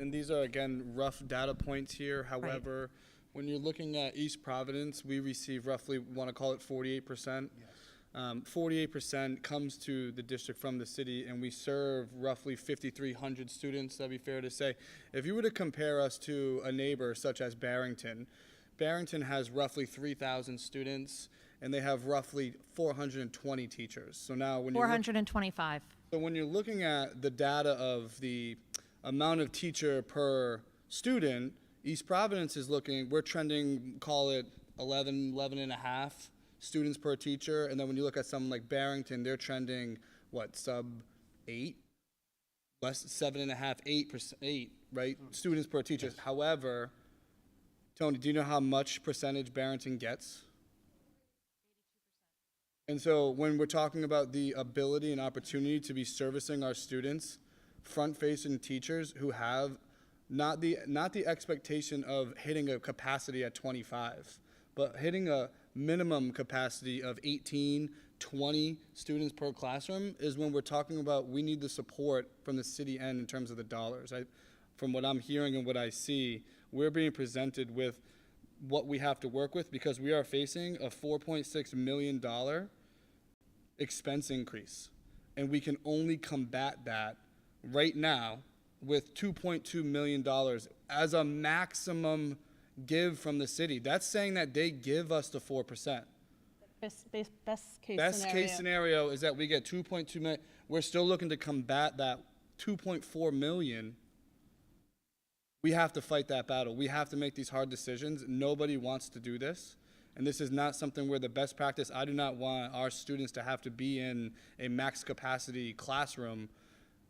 and these are, again, rough data points here. However, when you're looking at East Providence, we receive roughly, want to call it 48%. 48% comes to the district from the city, and we serve roughly 5,300 students, that'd be fair to say. If you were to compare us to a neighbor such as Barrington, Barrington has roughly 3,000 students, and they have roughly 420 teachers. So now when 425. So when you're looking at the data of the amount of teacher per student, East Providence is we're trending, call it 11 and a half students per teacher. And then when you look at something like Barrington, they're trending, sub 8? Less 7.5, 8%, right? Students per teacher. However, Tony, do you know how much percentage Barrington gets? And so when we're talking about the ability and opportunity to be servicing our students, front-facing teachers who have not the expectation of hitting a capacity at 25, but hitting a minimum capacity of 18, 20 students per classroom is when we're talking about we need the support from the city end in terms of the dollars. From what I'm hearing and what I see, we're being presented with what we have to work with because we are facing a $4.6 million expense increase. And we can only combat that right now with $2.2 million as a maximum give from the city. That's saying that they give us the 4%. Best case scenario. Best case scenario is that we get 2.2 million. We're still looking to combat that 2.4 million. We have to fight that battle. We have to make these hard decisions. Nobody wants to do this. And this is not something where the best practice, I do not want our students to have to be in a max capacity classroom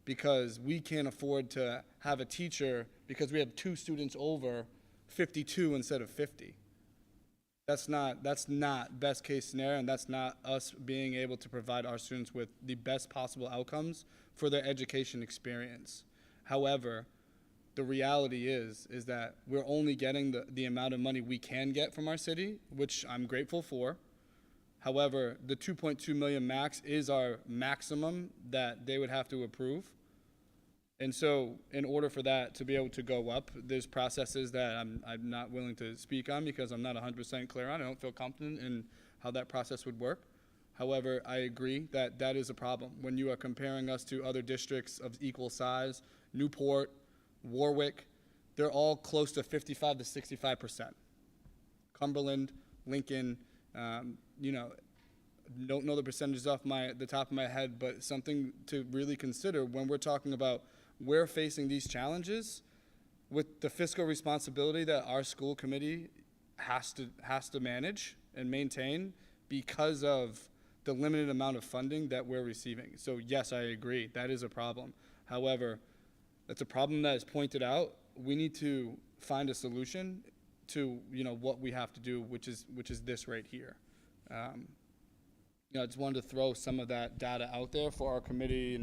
because we can't afford to have a teacher because we have 2 students over 52 instead of 50. That's not best case scenario, and that's not us being able to provide our students with the best possible outcomes for their education experience. However, the reality is that we're only getting the amount of money we can get from our city, which I'm grateful for. However, the 2.2 million max is our maximum that they would have to approve. And so in order for that to be able to go up, there's processes that I'm not willing to speak on because I'm not 100% clear on. I don't feel confident in how that process would work. However, I agree that that is a problem. When you are comparing us to other districts of equal size, Newport, Warwick, they're all close to 55 to 65%. Cumberland, Lincoln, you know, don't know the percentages off the top of my head, but something to really consider when we're talking about we're facing these challenges with the fiscal responsibility that our school committee has to manage and maintain because of the limited amount of funding that we're receiving. So yes, I agree, that is a problem. However, that's a problem that is pointed out. We need to find a solution to, you know, what we have to do, which is this right here. You know, I just wanted to throw some of that data out there for our committee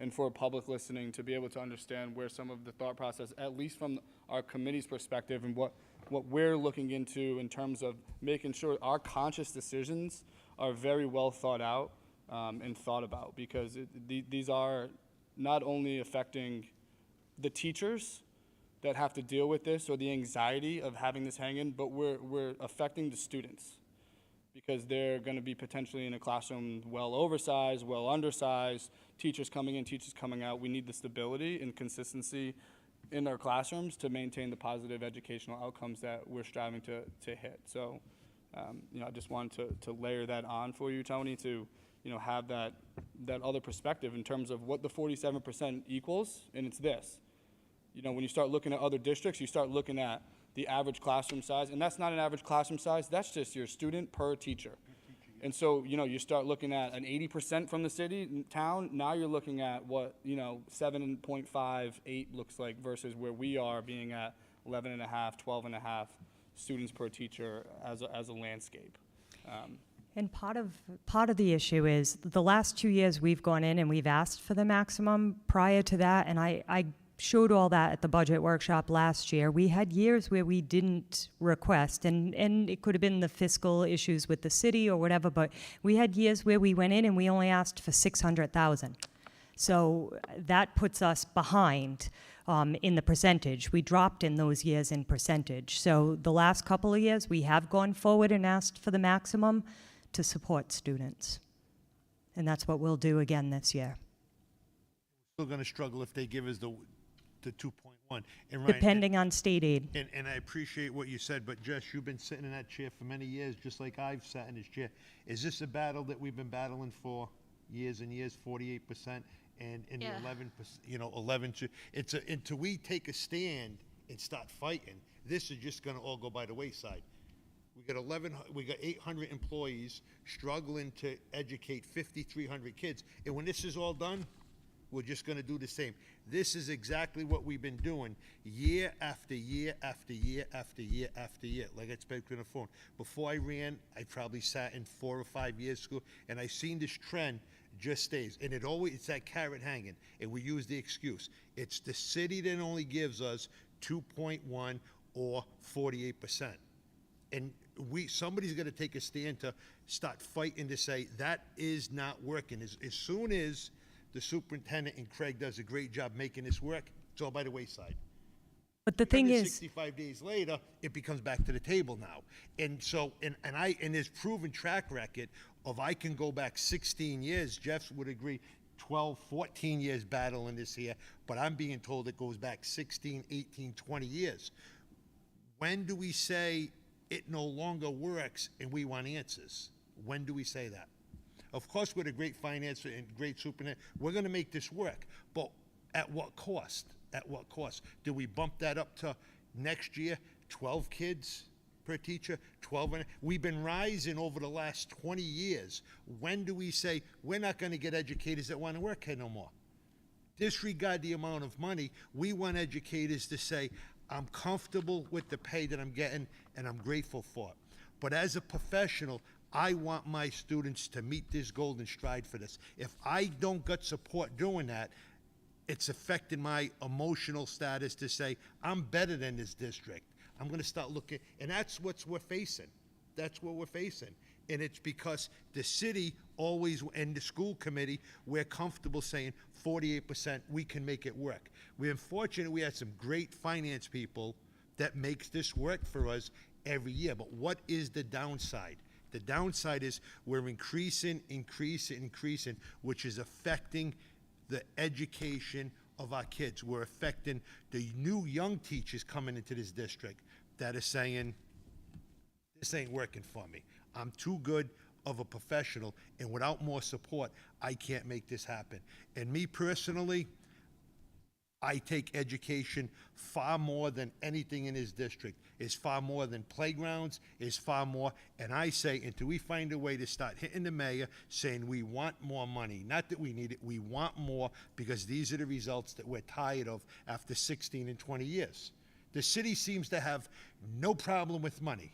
and for public listening to be able to understand where some of the thought process, at least from our committee's perspective, and what we're looking into in terms of making sure our conscious decisions are very well thought out and thought about, because these are not only affecting the teachers that have to deal with this or the anxiety of having this hang in, but we're affecting the students, because they're going to be potentially in a classroom well oversized, well undersized, teachers coming in, teachers coming out. We need the stability and consistency in our classrooms to maintain the positive educational outcomes that we're striving to hit. So, you know, I just wanted to layer that on for you, Tony, to, you know, have that other perspective in terms of what the 47% equals, and it's this. You know, when you start looking at other districts, you start looking at the average classroom size, and that's not an average classroom size, that's just your student per teacher. And so, you know, you start looking at an 80% from the city, town, now you're looking at what, you know, 7.5, 8 looks like versus where we are being at 11.5, 12.5 students per teacher as a landscape. And part of the issue is the last 2 years we've gone in and we've asked for the maximum prior to that, and I showed all that at the budget workshop last year. We had years where we didn't request, and it could have been the fiscal issues with the city or whatever, but we had years where we went in and we only asked for 600,000. So that puts us behind in the percentage. We dropped in those years in percentage. So the last couple of years, we have gone forward and asked for the maximum to support students. And that's what we'll do again this year. Still going to struggle if they give us the 2.1. And Ryan, Depending on state aid. and I appreciate what you said, but Jess, you've been sitting in that chair for many years, just like I've sat in this chair. Is this a battle that we've been battling for years and years, 48%, and in the 11%, you know, 11 to, until we take a stand and start fighting, this is just going to all go by the wayside. We got 800 employees struggling to educate 5,300 kids, and when this is all done, we're just going to do the same. This is exactly what we've been doing year after year after year after year after year. Like I spoke on the phone. Before I ran, I probably sat in 4 or 5 years school, and I seen this trend just stays. And it's that carrot hanging, and we use the excuse. It's the city that only gives us 2.1 or 48%. And somebody's got to take a stand to start fighting to say that is not working. As soon as the superintendent and Craig does a great job making this work, it's all by the wayside. But the thing is, 65 days later, it becomes back to the table now. And so, and there's proven track record of, I can go back 16 years, Jeff would agree, 12, 14 years battling this here, but I'm being told it goes back 16, 18, 20 years. When do we say it no longer works and we want answers? When do we say that? Of course, with a great finance and great superintendent, we're going to make this work. But at what cost? At what cost? Do we bump that up to next year, 12 kids per teacher, 12? We've been rising over the last 20 years. When do we say we're not going to get educators that want to work here no more? Disregard the amount of money. We want educators to say, I'm comfortable with the pay that I'm getting and I'm grateful for it. But as a professional, I want my students to meet this golden stride for this. If I don't get support doing that, it's affecting my emotional status to say, I'm better than this district. I'm going to start looking, and that's what we're facing. That's what we're facing. And it's because the city always, and the school committee, we're comfortable saying 48%, we can make it work. We're unfortunate we had some great finance people that makes this work for us every year. But what is the downside? The downside is we're increasing, which is affecting the education of our kids. We're affecting the new young teachers coming into this district that are saying, this ain't working for me. I'm too good of a professional, and without more support, I can't make this happen. And me personally, I take education far more than anything in this district. It's far more than playgrounds, it's far more, and I say, until we find a way to start hitting the mayor, saying we want more money, not that we need it, we want more, because these are the results that we're tired of after 16 and 20 years. The city seems to have no problem with money.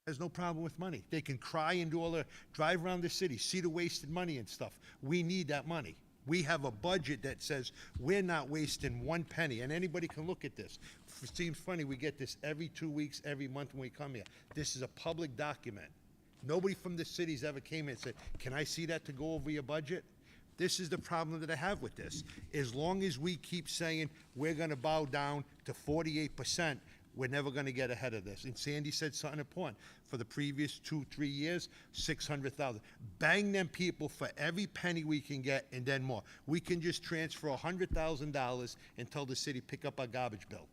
There's no problem with money. They can cry and do all the, drive around the city, see the wasted money and stuff. We need that money. We have a budget that says we're not wasting one penny, and anybody can look at this. It seems funny, we get this every 2 weeks, every month when we come here. This is a public document. Nobody from the cities ever came in and said, can I see that to go over your budget? This is the problem that I have with this. As long as we keep saying we're gonna bow down to 48%, we're never gonna get ahead of this. And Sandy said something important. For the previous 2-3 years, 600,000. Bang them people for every penny we can get and then more. We can just transfer $100,000 and tell the city, pick up our garbage bill.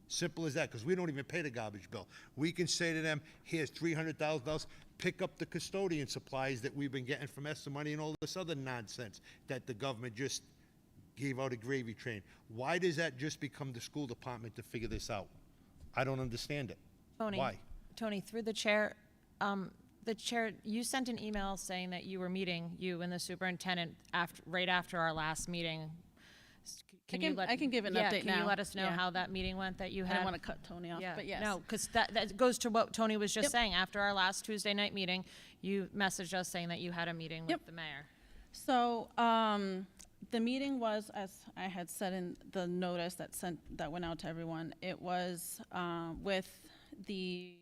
Simple as that, because we don't even pay the garbage bill. We can say to them, here's $300,000, pick up the custodian supplies that we've been getting from ESSA money and all this other nonsense that the government just gave out a gravy train. Why does that just become the school department to figure this out? I don't understand it. Tony, Why? Tony, through the chair, you sent an email saying that you were meeting, you and the superintendent, right after our last meeting. I can give an update Can you now. let us know Yeah. how that meeting went that you I had? don't want to cut Tony off, but yes. No, because that goes to what Tony was just Yep. saying. After our last Tuesday night meeting, you messaged us saying that you had a meeting Yep. with the mayor. So, the meeting was, as I had said in the notice that went out to everyone, it was, with the city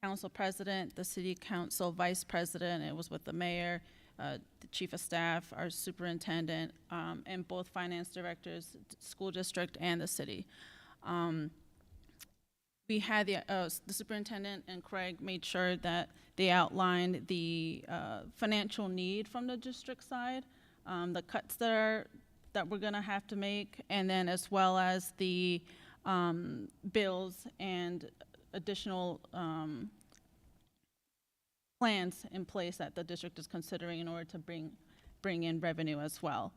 council president, the city council vice president, it was with the mayor, the chief of staff, our superintendent, and both finance directors, school district and the city. We had the superintendent and Craig made sure that they outlined the financial need from the district side, the cuts that we're gonna have to make, and then as well as the bills and additional plans in place that the district is considering in order to bring in revenue as well.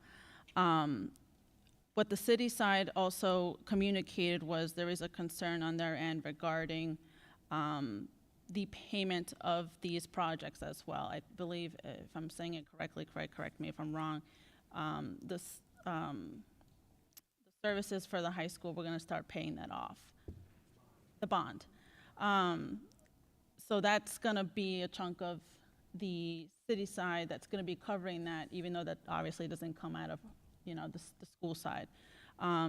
What the city side also communicated was there is a concern on their end regarding the payment of these projects as well. I believe, if I'm saying it correctly, correct me if I'm wrong, the services for the high school, we're gonna start paying that off, the bond. So that's gonna be a chunk of the city side that's gonna be covering that, even though that obviously doesn't come out of, the school side.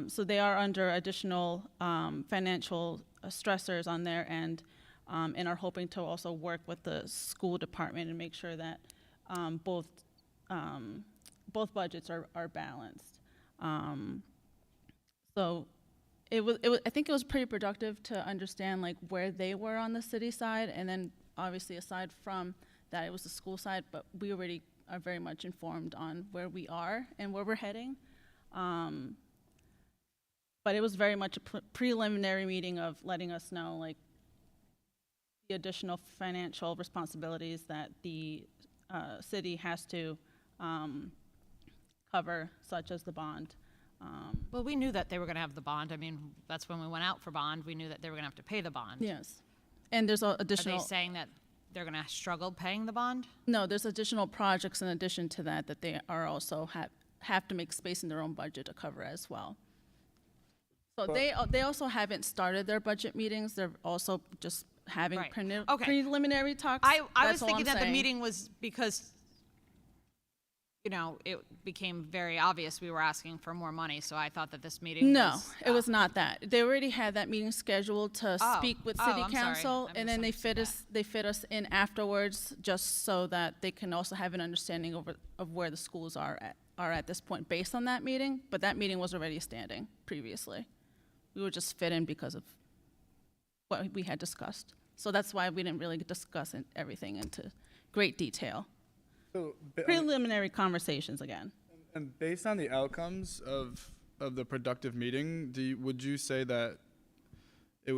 So they are under additional financial stressors on their end, and are hoping to also work with the school department and make sure that both budgets are balanced. So it was, I think it was pretty productive to understand like where they were on the city side, and then obviously aside from that, it was the school side, but we already are very much informed on where we are and where we're heading. But it was very much a preliminary meeting of letting us know like the additional financial responsibilities that the city has to cover, such as the bond. Well, we knew that they were going to have the bond. I mean, that's when we went out for bond. We knew that they were going to have to pay the bond. Yes. And there's Are additional. they saying that they're going to struggle paying the bond? No, there's additional projects in addition to that they are also have to make space in their own budget to cover as well. So they also haven't started their budget meetings. They're also just having Right. Okay. preliminary talks. I was That's all thinking I'm that the saying. meeting was because it became very obvious we were asking for more money, so I thought that this meeting No, was. it was not that. They already had that meeting scheduled to Oh, speak with oh, city I'm sorry. council, I and then they misunderstood fit us in afterwards, just so that they can also have an understanding of where the schools are at this point based on that meeting. But that meeting was already standing previously. We would just fit in because of what we had discussed. So that's why we didn't really discuss everything into great detail. So, Preliminary conversations again. and based on the outcomes of the productive meeting, would you say that it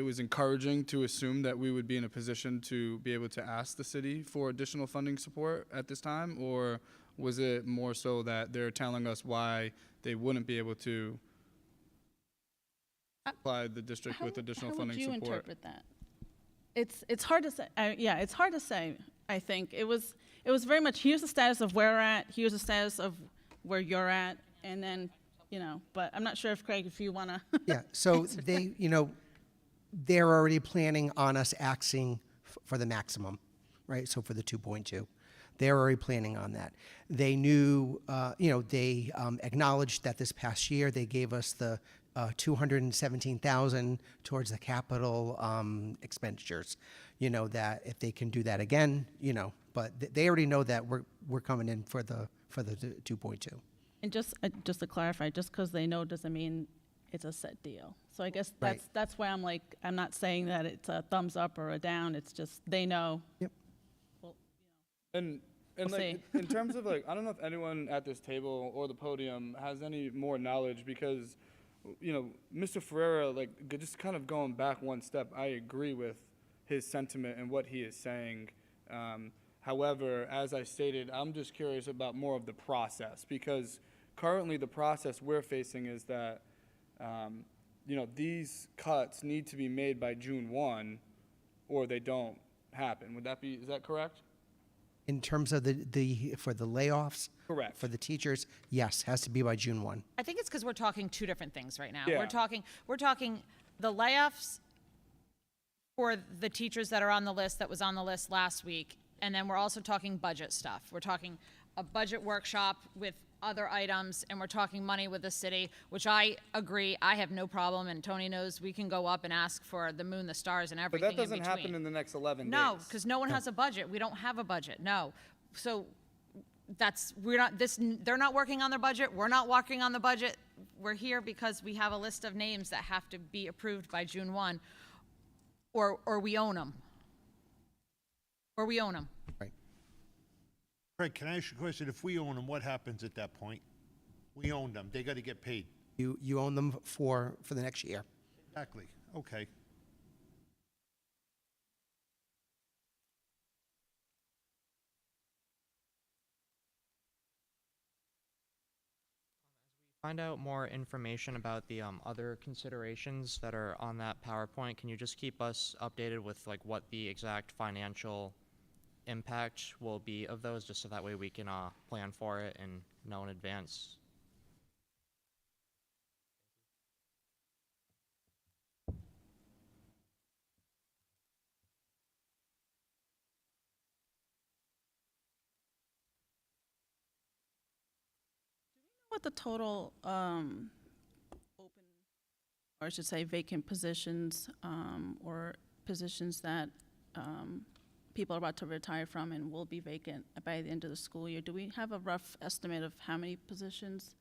was encouraging to assume that we would be in a position to be able to ask the city for additional funding support at this time? Or was it more so that they're telling us why they wouldn't be able to supply the district with additional funding How would you support? interpret that? It's hard to say. Yeah, it's hard to say. I think it was very much, here's the status of where we're at, here's the status of where you're at, and then, but I'm not sure if, Craig, if you want to. Yeah, so they, they're already planning on us asking for the maximum, right? So for the 2.2. They're already planning on that. They knew, they acknowledged that this past year they gave us the 217,000 towards the capital expenditures. That if they can do that again, but they already know that we're coming in for the 2.2. And just to clarify, just because they know doesn't mean it's a set deal. So I guess Right. that's why I'm like, I'm not saying that it's a thumbs up or a down, it's just they know. Yep. And We'll like, see. in terms of like, I don't know if anyone at this table or the podium has any more knowledge because, Mr. Ferreira, like, just kind of going back one step, I agree with his sentiment and what he is saying. However, as I stated, I'm just curious about more of the process because currently the process we're facing is that, these cuts need to be made by June 1 or they don't happen. Is that correct? In terms of for the layoffs, Correct. for the teachers, yes, has to be by June 1. I think it's because we're talking two different things right now. Yeah. We're talking the layoffs for the teachers that are on the list, that was on the list last week, and then we're also talking budget stuff. We're talking a budget workshop with other items, and we're talking money with the city, which I agree, I have no problem, and Tony knows we can go up and ask for the moon, the stars, and But everything in that between. doesn't happen in the next 11 days. No, because no one has a budget. We don't have a budget, no. So they're not working on their budget, we're not working on the budget. We're here because we have a list of names that have to be approved by June 1, or we own them. Or we own them. Right. Craig, can I ask you a question? If we own them, what happens at that point? We own them, they got to get paid. You own them for the next year. Exactly, okay. Find out more information about the other considerations that are on that PowerPoint. Can you just keep us updated with like what the exact financial impact will be of those, just so that way we can plan for it and know in advance? What the total open, or I should say vacant positions, or positions that people are about to retire from and will be vacant by the end of the school year? Do we have a rough estimate of how many positions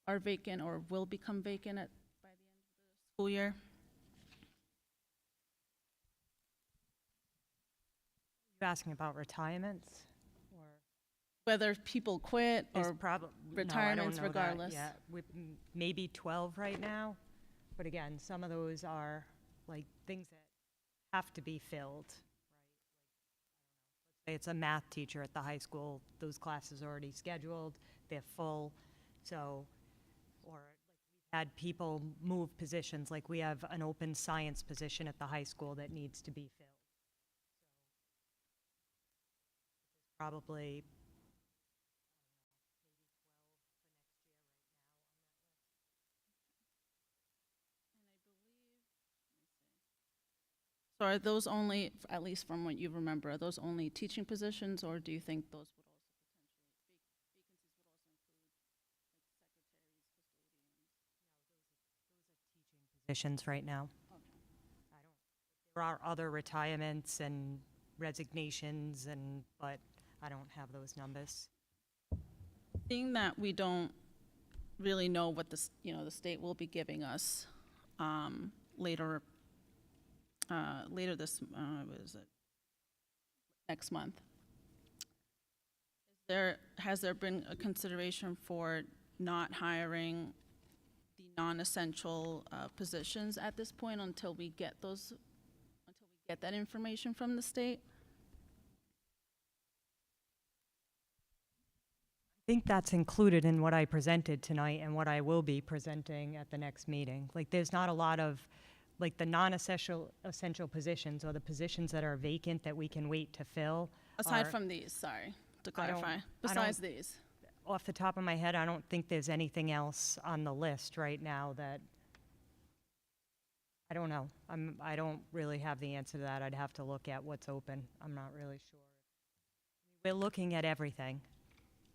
are vacant or will become vacant by the end of the school year? You asking about retirements? Or Whether people quit there's or retirements retirements regardless. Yeah, maybe 12 right now. But again, some of those are like things that have to be filled, right? Say it's a math teacher at the high school, those classes are already scheduled, they're full. So, or like we've had people move positions, like we have an open science position at the high school that needs to be filled. So, probably So are those only, at least from what you remember, are those only teaching positions, or do you think those would also positions right now. There are other retirements and resignations but I don't have those numbers. Being that we don't really know what the state will be giving us later this, what is it, next month. Has there been a consideration for not hiring the non-essential positions at this point until we get that information from the state? I think that's included in what I presented tonight and what I will be presenting at the next meeting. Like, there's not a lot of, like, the non-essential positions or the positions that are vacant that we can wait to fill. Aside are- from these, sorry, to I don't- clarify, I don't- besides these. Off the top of my head, I don't think there's anything else on the list right now that, I don't know. I don't really have the answer to that. I'd have to look at what's open. I'm not really sure. We're looking at everything.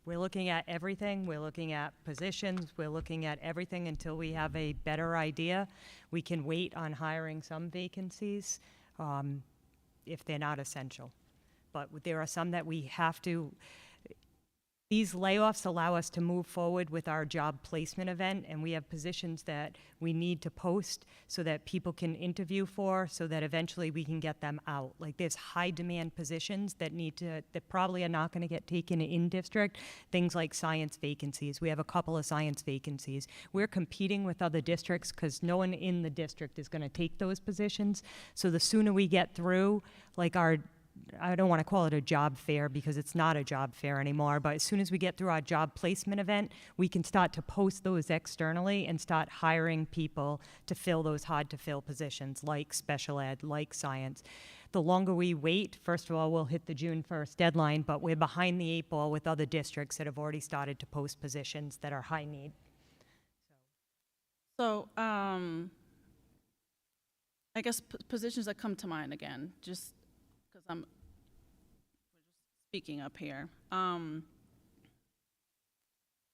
We're looking at everything. We're looking at positions. We're looking at everything until we have a better idea. We can wait on hiring some vacancies if they're not essential. But there are some that we have to. These layoffs allow us to move forward with our job placement event, and we have positions that we need to post so that people can interview for, so that eventually we can get them out. Like, there's high demand positions that probably are not going to get taken in district. Things like science vacancies. We have a couple of science vacancies. We're competing with other districts because no one in the district is going to take those positions. So the sooner we get through, like, I don't want to call it a job fair because it's not a job fair anymore, but as soon as we get through our job placement event, we can start to post those externally and start hiring people to fill those hard-to-fill positions like special ed, like science. The longer we wait, first of all, we'll hit the June 1st deadline, but we're behind the 8 ball with other districts that have already started to post positions that are high need. So, I guess positions that come to mind again, just because we're just speaking up here.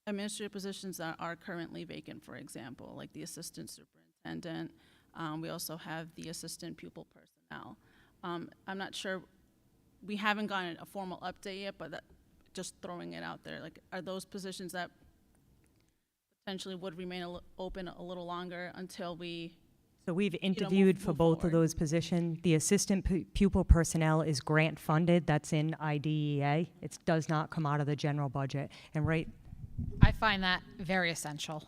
Administrative positions that are currently vacant, for example, like the assistant superintendent. We also have the assistant pupil personnel. I'm not sure, we haven't gotten a formal update yet, but just throwing it out there, like, are those positions that potentially would remain open a little longer until we? So we've interviewed for both of those positions. The assistant pupil personnel is grant funded. That's in IDEA. It does not come out of the general budget. And I find that very essential.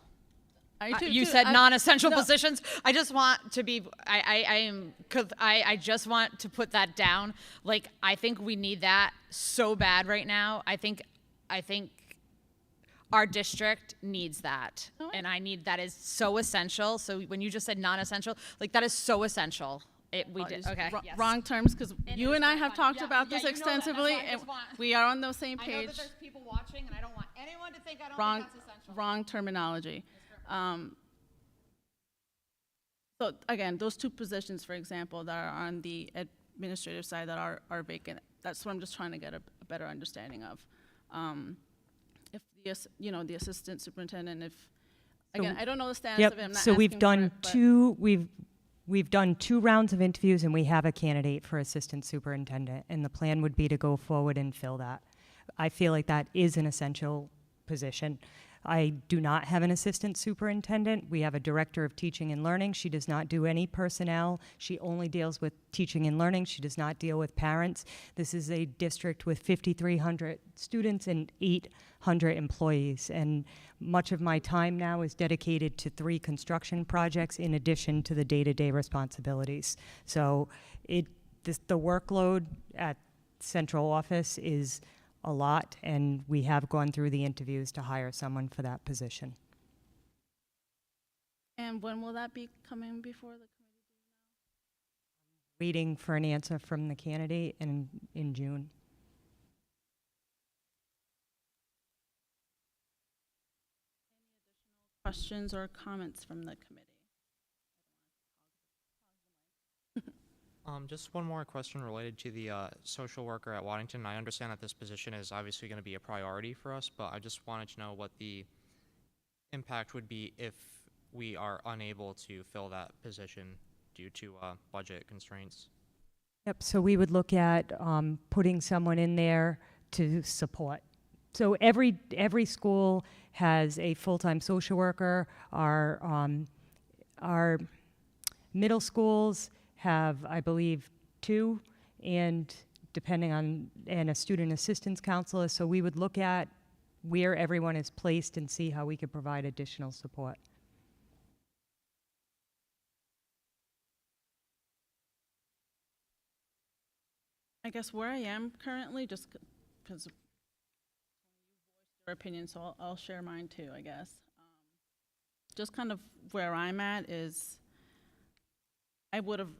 I do, You too. said non-essential positions. I just want to be, I just want to put that down. Like, I think we need that so bad right now. I think our district needs that. And I need, that is so essential. So when you just said non-essential, like, that is so essential. We did, okay. Yes. Wrong terms, because you is and I very have fun. talked Yeah, about yeah, this you know that. That's extensively, why I and just want- we are on the same I know page. that there's people watching, and I don't want anyone to think I don't Wrong, think that's essential. wrong terminology. So again, those two positions, for example, that are on the administrative side that are vacant, that's what I'm just trying to get a better understanding of. If the assistant superintendent, again, I don't know the status of it, I'm not so we've asking for done it, but- we've done 2 rounds of interviews and we have a candidate for assistant superintendent, and the plan would be to go forward and fill that. I feel like that is an essential position. I do not have an assistant superintendent. We have a director of teaching and learning. She does not do any personnel. She only deals with teaching and learning. She does not deal with parents. This is a district with 5,300 students and 800 employees. And much of my time now is dedicated to 3 construction projects in addition to the day-to-day responsibilities. So the workload at central office is a lot, and we have gone through the interviews to hire someone for that position. And when will that be coming before the committee? Waiting for an answer from the candidate in June. Questions or comments from the committee? Just one more question related to the social worker at Waddington. I understand that this position is obviously going to be a priority for us, but I just wanted to know what the impact would be if we are unable to fill that position due to budget constraints. Yep, so we would look at putting someone in there to support. So every school has a full-time social worker. Our middle schools have, I believe, 2, and and a student assistance counselor. So we would look at where everyone is placed and see how we could provide additional support. I guess where I am currently, just because your opinion, so I'll share mine too, I guess. Just kind of where I'm at is, I would have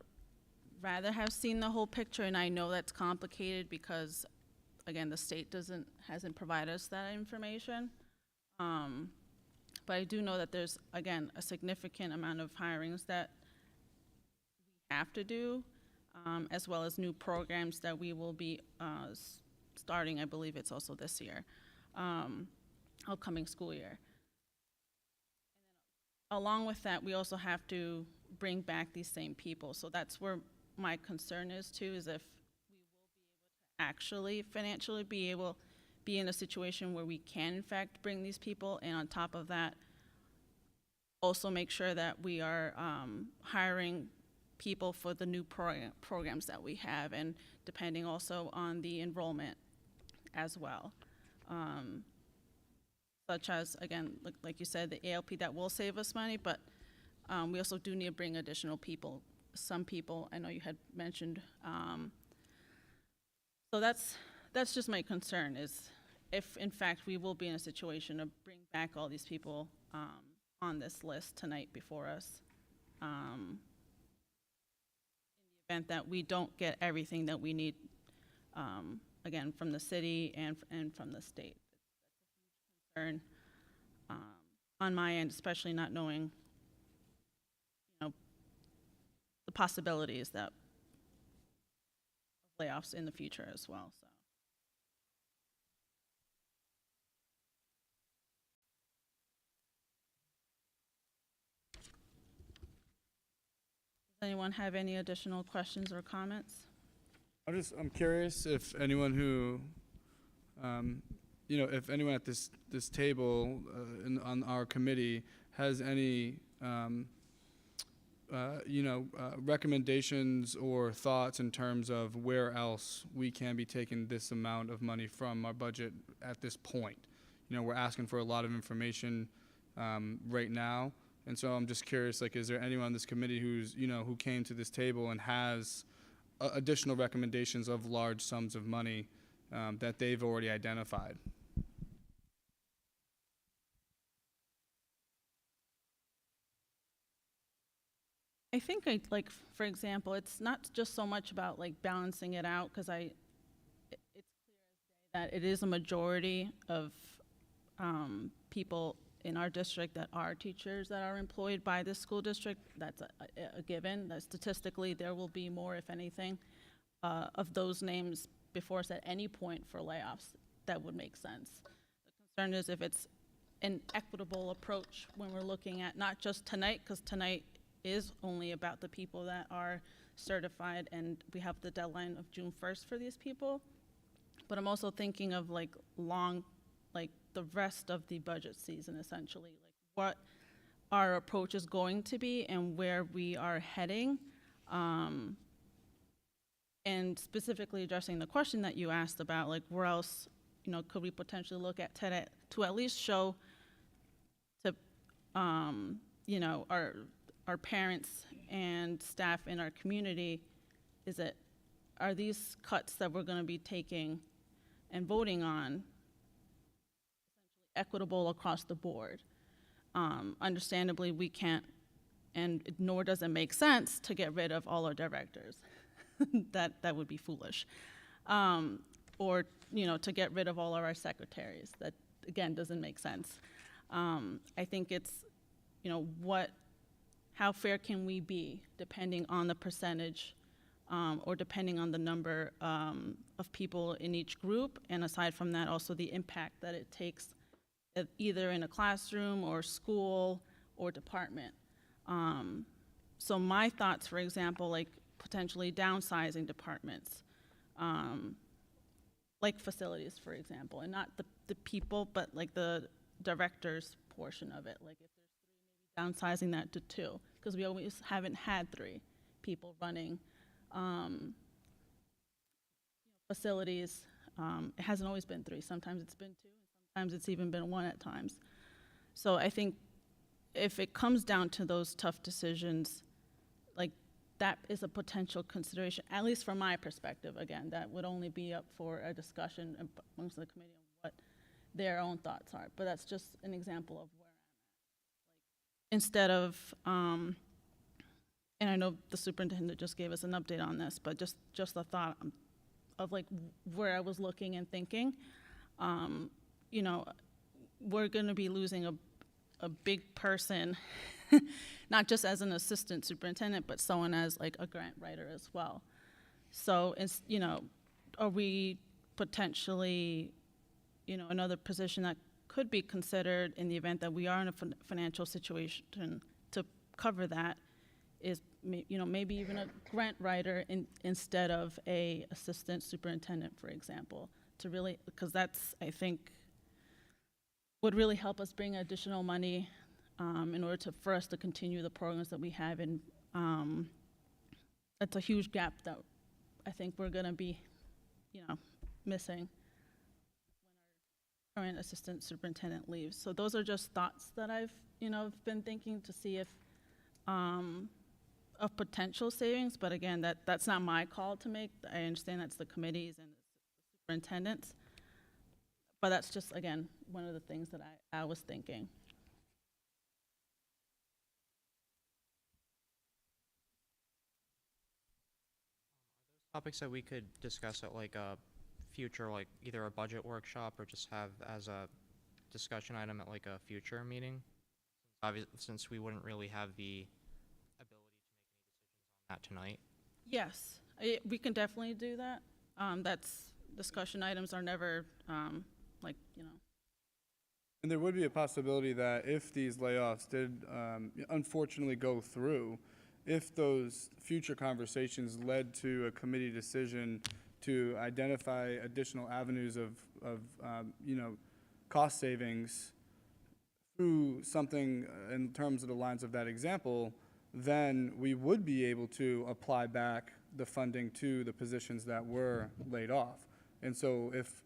rather have seen the whole picture, and I know that's complicated because, again, the state hasn't provided us that information. But I do know that there's, again, a significant amount of hirings that we have to do, as well as new programs that we will be starting. I believe it's also this year, upcoming school year. Along with that, we also have to bring back these same people. So that's where my concern is too, is if we will be able to actually financially be in a situation where we can in fact bring these people, and on top of that, also make sure that we are hiring people for the new programs that we have, and depending also on the enrollment as well. Such as, again, like you said, the ALP that will save us money, but we also do need to bring additional people. Some people, I know you had mentioned. So that's just my concern, is if in fact we will be in a situation to bring back all these people on this list tonight before us. In the event that we don't get everything that we need, again, from the city and from the state. Concern on my end, especially not knowing, the possibilities that layoffs in the future as well. So. Does anyone have any additional questions or comments? I'm curious if anyone who, if anyone at this table on our committee has any, recommendations or thoughts in terms of where else we can be taking this amount of money from our budget at this point. We're asking for a lot of information right now, and so I'm just curious, is there anyone on this committee who's, who came to this table and has additional recommendations of large sums of money that they've already identified? I think for example, it's not just so much about balancing it out, because it's clear as day that it is a majority of people in our district that are teachers that are employed by this school district. That's a given. That statistically, there will be more, if anything, of those names before us at any point for layoffs. That would make sense. The concern is if it's an equitable approach when we're looking at not just tonight, because tonight is only about the people that are certified, and we have the deadline of June 1st for these people. But I'm also thinking of the rest of the budget season, essentially, what our approach is going to be and where we are heading. And specifically addressing the question that you asked about, where else, could we potentially look at to at least show to, our parents and staff in our community, are these cuts that we're going to be taking and voting on equitable across the board? Understandably, we can't, and nor does it make sense to get rid of all our directors. that would be foolish. Or to get rid of all of our secretaries. That, again, doesn't make sense. I think it's, how fair can we be, depending on the percentage, or depending on the number of people in each group, and aside from that, also the impact that it takes, either in a classroom or school or department. So my thoughts, for example, like potentially downsizing departments, like facilities, for example, and not the people, but like the director's portion of it. Like if there's 3, maybe downsizing that to 2, because we always haven't had 3 people running facilities. It hasn't always been 3. Sometimes it's been 2, and sometimes it's even been 1 at times. So I think if it comes down to those tough decisions, like that is a potential consideration, at least from my perspective. Again, that would only be up for a discussion amongst the committee on what their own thoughts are. But that's just an example of where I'm at. Like, instead of, and I know the superintendent just gave us an update on this, but just a thought of like where I was looking and thinking, you know, we're going to be losing a big person, not just as an assistant superintendent, but someone as like a grant writer as well. So it's, you know, are we potentially, you know, another position that could be considered in the event that we are in a financial situation to cover that is, you know, maybe even a grant writer instead of a assistant superintendent, for example, to really, because that's, I think, would really help us bring additional money in order for us to continue the programs that we have. And that's a huge gap that I think we're going to be, you know, missing when our current assistant superintendent leaves. So those are just thoughts that I've, you know, been thinking to see if of potential savings. But again, that's not my call to make. I understand that's the committees and the superintendents. But that's just, again, one of the things that I was thinking. Topics that we could discuss at like a future, like either a budget workshop or just have as a discussion item at like a future meeting? Since we wouldn't really have the ability to make any decisions on that tonight. Yes, we can definitely do that. That's, discussion items are never, like, you know. And there would be a possibility that if these layoffs did unfortunately go through, if those future conversations led to a committee decision to identify additional avenues of you know, cost savings through something in terms of the lines of that example, then we would be able to apply back the funding to the positions that were laid off. And so if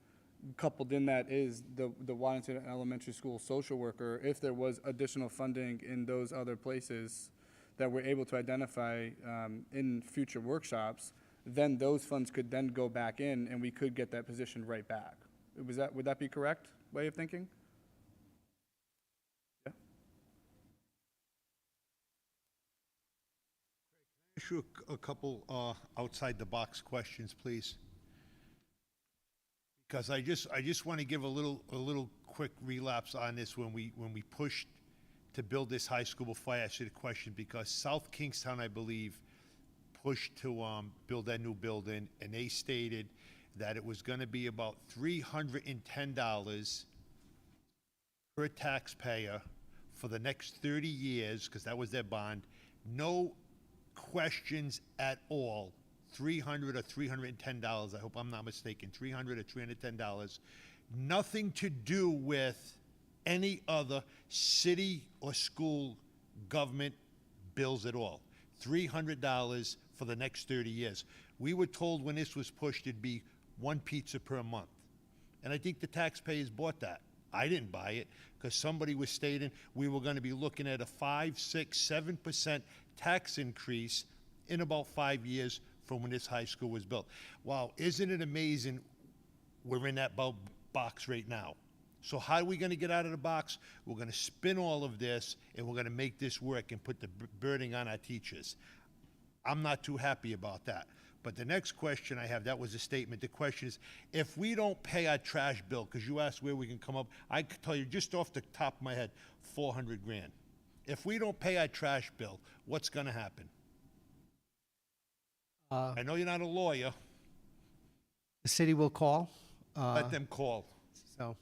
coupled in that is the Waddington Elementary School social worker, if there was additional funding in those other places that we're able to identify in future workshops, then those funds could then go back in and we could get that position right back. Would that be correct way of thinking? Yeah. Ask you a couple outside the box questions, please. Because I just want to give a little quick relapse on this when we pushed to build this high school before I asked you the question, because South Kingstown, I believe, pushed to build that new building, and they stated that it was going to be about $310 per taxpayer for the next 30 years, because that was their bond. No questions at all. $300 or $310, I hope I'm not mistaken, $300 or $310. Nothing to do with any other city or school government bills at all. $300 for the next 30 years. We were told when this was pushed it'd be 1 pizza per month. And I think the taxpayers bought that. I didn't buy it because somebody was stating we were going to be looking at a 5, 6, 7% tax increase in about 5 years from when this high school was built. Wow, isn't it amazing we're in that box right now? So how are we going to get out of the box? We're going to spin all of this, and we're going to make this work and put the burden on our teachers. I'm not too happy about that. But the next question I have, that was a statement. The question is, if we don't pay our trash bill, because you asked where we can come up, I could tell you just off the top of my head, 400 grand. If we don't pay our trash bill, what's going to happen? I know you're not a lawyer. The city will call. Let them call. So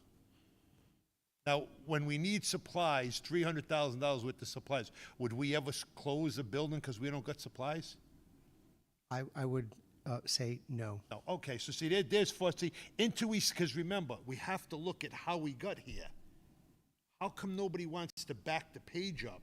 Now, when we need supplies, $300,000 worth of supplies, would we ever close a building because we don't got supplies? I would say no. No, okay, so see, there's first, because remember, we have to look at how we got here. How come nobody wants to back the page up to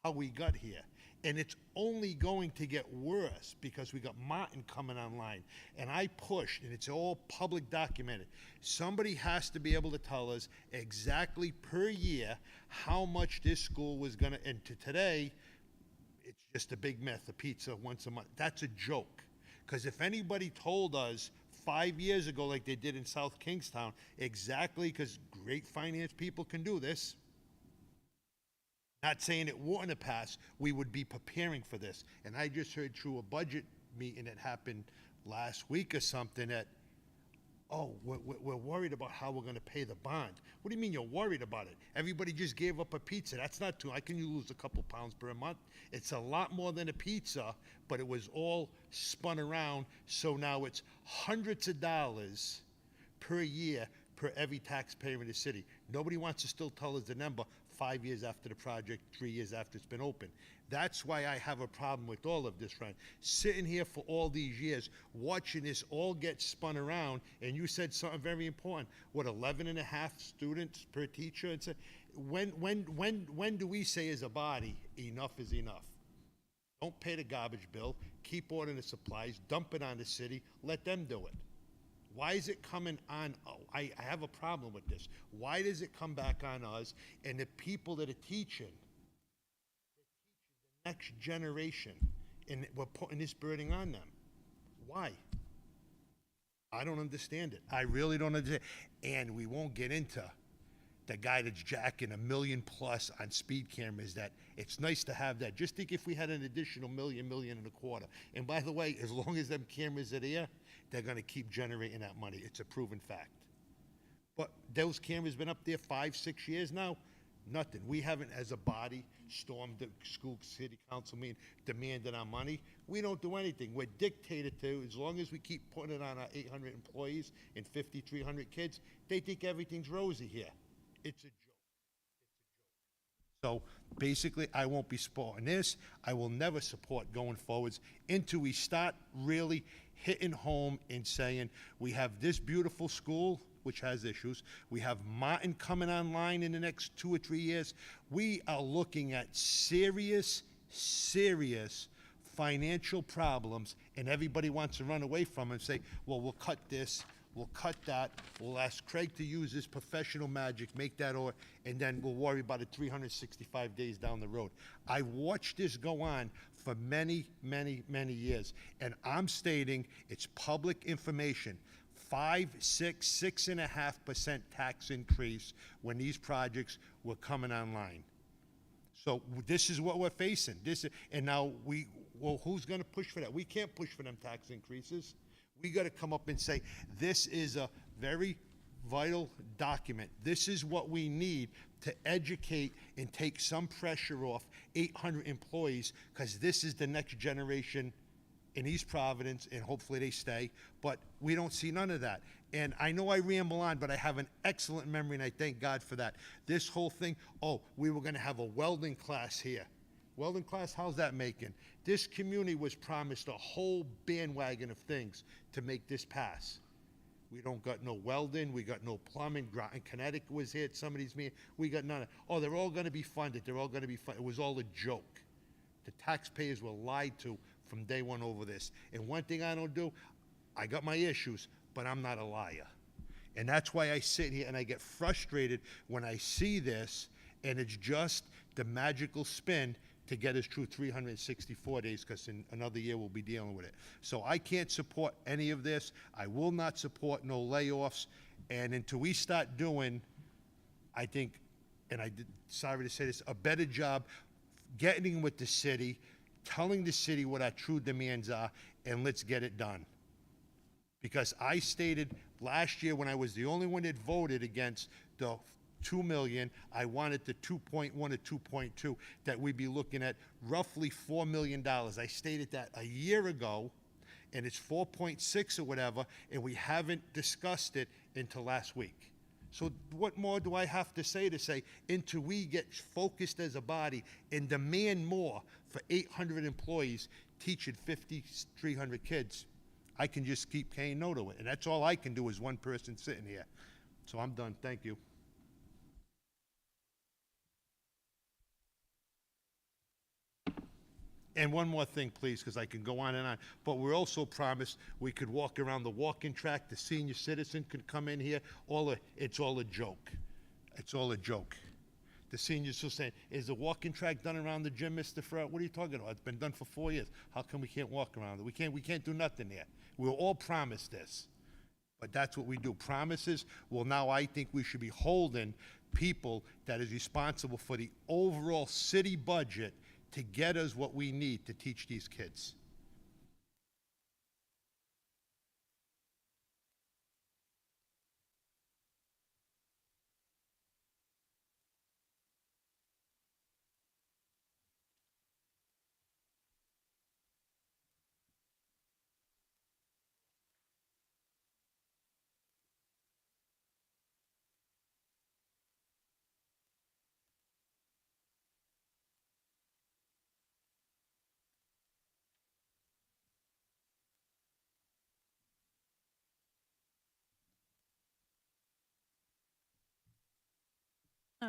how we got here? And it's only going to get worse because we got Martin coming online. And I pushed, and it's all public documented. Somebody has to be able to tell us exactly per year how much this school was gonna, and to today, it's just a big myth, a pizza once a month. That's a joke. Because if anybody told us 5 years ago, like they did in South Kingstown, exactly, because great finance people can do this, not saying it wouldn't have passed, we would be preparing for this. And I just heard through a budget meeting that happened last week or something that, oh, we're worried about how we're gonna pay the bond. What do you mean you're worried about it? Everybody just gave up a pizza. That's not too, I can lose a couple pounds per month. It's a lot more than a pizza, but it was all spun around, so now it's hundreds of dollars per year per every taxpayer in the city. Nobody wants to still tell us the number 5 years after the project, 3 years after it's been open. That's why I have a problem with all of this, Fran. Sitting here for all these years, watching this all get spun around, and you said something very important. What, 11 and a half students per teacher? It's a, when do we say as a body, enough is enough? Don't pay the garbage bill, keep ordering the supplies, dump it on the city, let them do it. Why is it coming on? Oh, I have a problem with this. Why does it come back on us and the people that are teaching the next generation, and we're putting this burden on them? Why? I don't understand it. I really don't understand. And we won't get into the guy that's jacking $1 million+ on speed cameras. That it's nice to have that. Just think if we had an additional $1.25 million. And by the way, as long as them cameras are there, they're going to keep generating that money. It's a proven fact. But those cameras been up there 5-6 years now. Nothing. We haven't, as a body, stormed the school city council meeting, demanded our money. We don't do anything. We're dictated to. As long as we keep putting it on our 800 employees and 5,300 kids, they think everything's rosy here. It's a joke. So basically, I won't be supporting this. I will never support going forwards until we start really hitting home and saying, we have this beautiful school, which has issues. We have Martin coming online in the next 2 or 3 years. We are looking at serious financial problems, and everybody wants to run away from it and say, well, we'll cut this, we'll cut that, we'll ask Craig to use his professional magic, make that, or, and then we'll worry about it 365 days down the road. I watched this go on for many years, and I'm stating it's public information. 6.5% tax increase when these projects were coming online. So this is what we're facing. And now who's going to push for that? We can't push for them tax increases. We got to come up and say, this is a very vital document. This is what we need to educate and take some pressure off 800 employees, because this is the next generation in East Providence, and hopefully they stay, but we don't see none of that. And I know I ramble on, but I have an excellent memory, and I thank God for that. This whole thing, oh, we were gonna have a welding class here. Welding class, how's that making? This community was promised a whole bandwagon of things to make this pass. We don't got no welding, we got no plumbing. Groton, Connecticut was here at some of these meetings. We got none of, oh, they're all gonna be funded, they're all gonna be funded. It was all a joke. The taxpayers were lied to from day one over this. And one thing I don't do, I got my issues, but I'm not a liar. And that's why I sit here and I get frustrated when I see this, and it's just the magical spin to get us through 364 days, because in another year we'll be dealing with it. So I can't support any of this. I will not support no layoffs. And until we start doing, I think, and sorry to say this, a better job getting with the city, telling the city what our true demands are, and let's get it done. Because I stated last year, when I was the only one that voted against the 2 million, I wanted the 2.1 or 2.2, that we'd be looking at roughly $4 million. I stated that a year ago, and it's 4.6 or whatever, and we haven't discussed it until last week. So what more do I have to say until we get focused as a body and demand more for 800 employees teaching 5,300 kids? I can just keep saying no to it, and that's all I can do as one person sitting here. So I'm done, thank you. And one more thing, please, because I can go on and on. But we're also promised we could walk around the walking track, the senior citizen could come in here, it's all a joke. It's all a joke. The seniors still saying, is the walking track done around the gym, Mr. Farrell? What are you talking about? It's been done for 4 years. How come we can't walk around it? We can't do nothing there. We were all promised this. But that's what we do, promises. Well, now I think we should be holding people that is responsible for the overall city budget to get us what we need to teach these kids.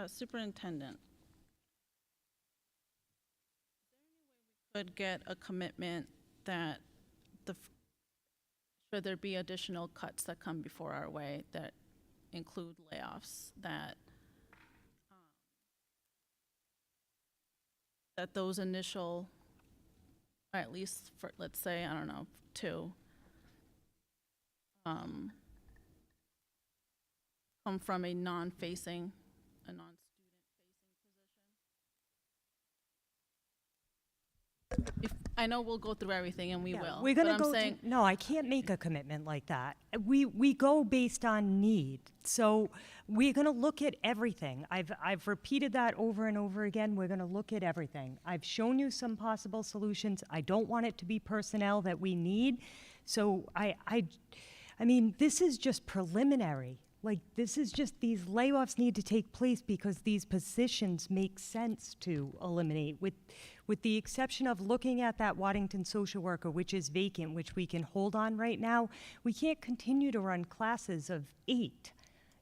Superintendent. Could get a commitment that should there be additional cuts that come before our way that include layoffs, that those initial, or at least for, let's say, I don't know, 2, come from a non-student facing position? I know we'll go through everything, and we Yeah, will. We're gonna but I'm go, saying, no, I can't make a commitment like that. We go based on need. So we're gonna look at everything. I've repeated that over and over again. We're gonna look at everything. I've shown you some possible solutions. I don't want it to be personnel that we need. So I mean, this is just preliminary. Like, this is just, these layoffs need to take place because these positions make sense to eliminate, with the exception of looking at that Waddington social worker, which is vacant, which we can hold on right now. We can't continue to run classes of 8.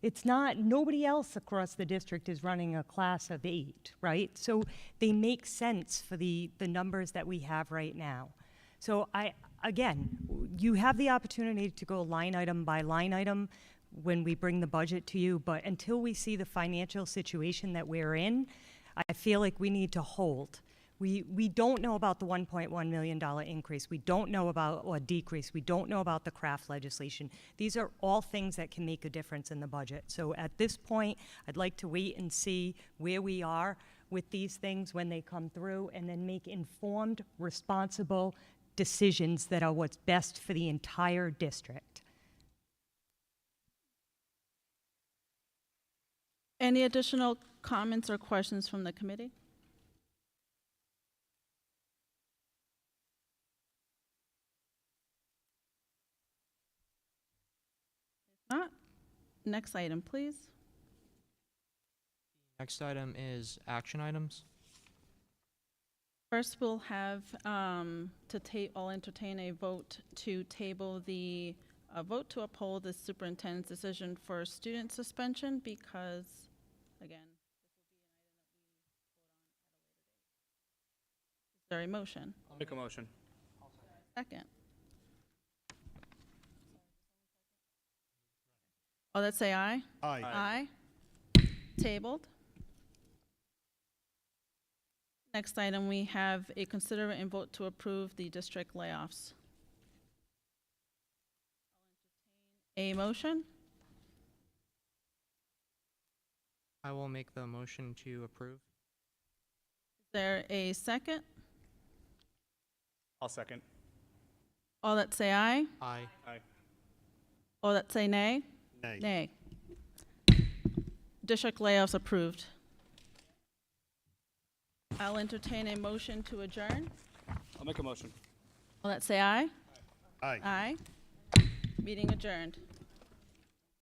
It's not, nobody else across the district is running a class of 8, right? So they make sense for the numbers that we have right now. So again, you have the opportunity to go line item by line item when we bring the budget to you, but until we see the financial situation that we're in, I feel like we need to hold. We don't know about the $1.1 million increase. We don't know about, or decrease. We don't know about the craft legislation. These are all things that can make a difference in the budget. So at this point, I'd like to wait and see where we are with these things when they come through, and then make informed, responsible decisions that are what's best for the entire district. any additional comments or questions from the committee? If not, next item, please. Next item is action items. First, we'll have I'll entertain a vote to table a vote to uphold the superintendent's decision for student suspension because, again, this will be an item that we vote on at a later date. Is there a motion? I'll make a motion. Second. All that say aye? Aye. Aye. Tabled. Next item, we have a consider and vote to approve the district layoffs. A motion? I will make the motion to approve. Is there a second? I'll second. All that say aye? Aye. Aye. All that say nay? Nay. Nay. District layoffs approved. I'll entertain a motion to adjourn. I'll make a motion. All that say aye? Aye. Aye. Meeting adjourned.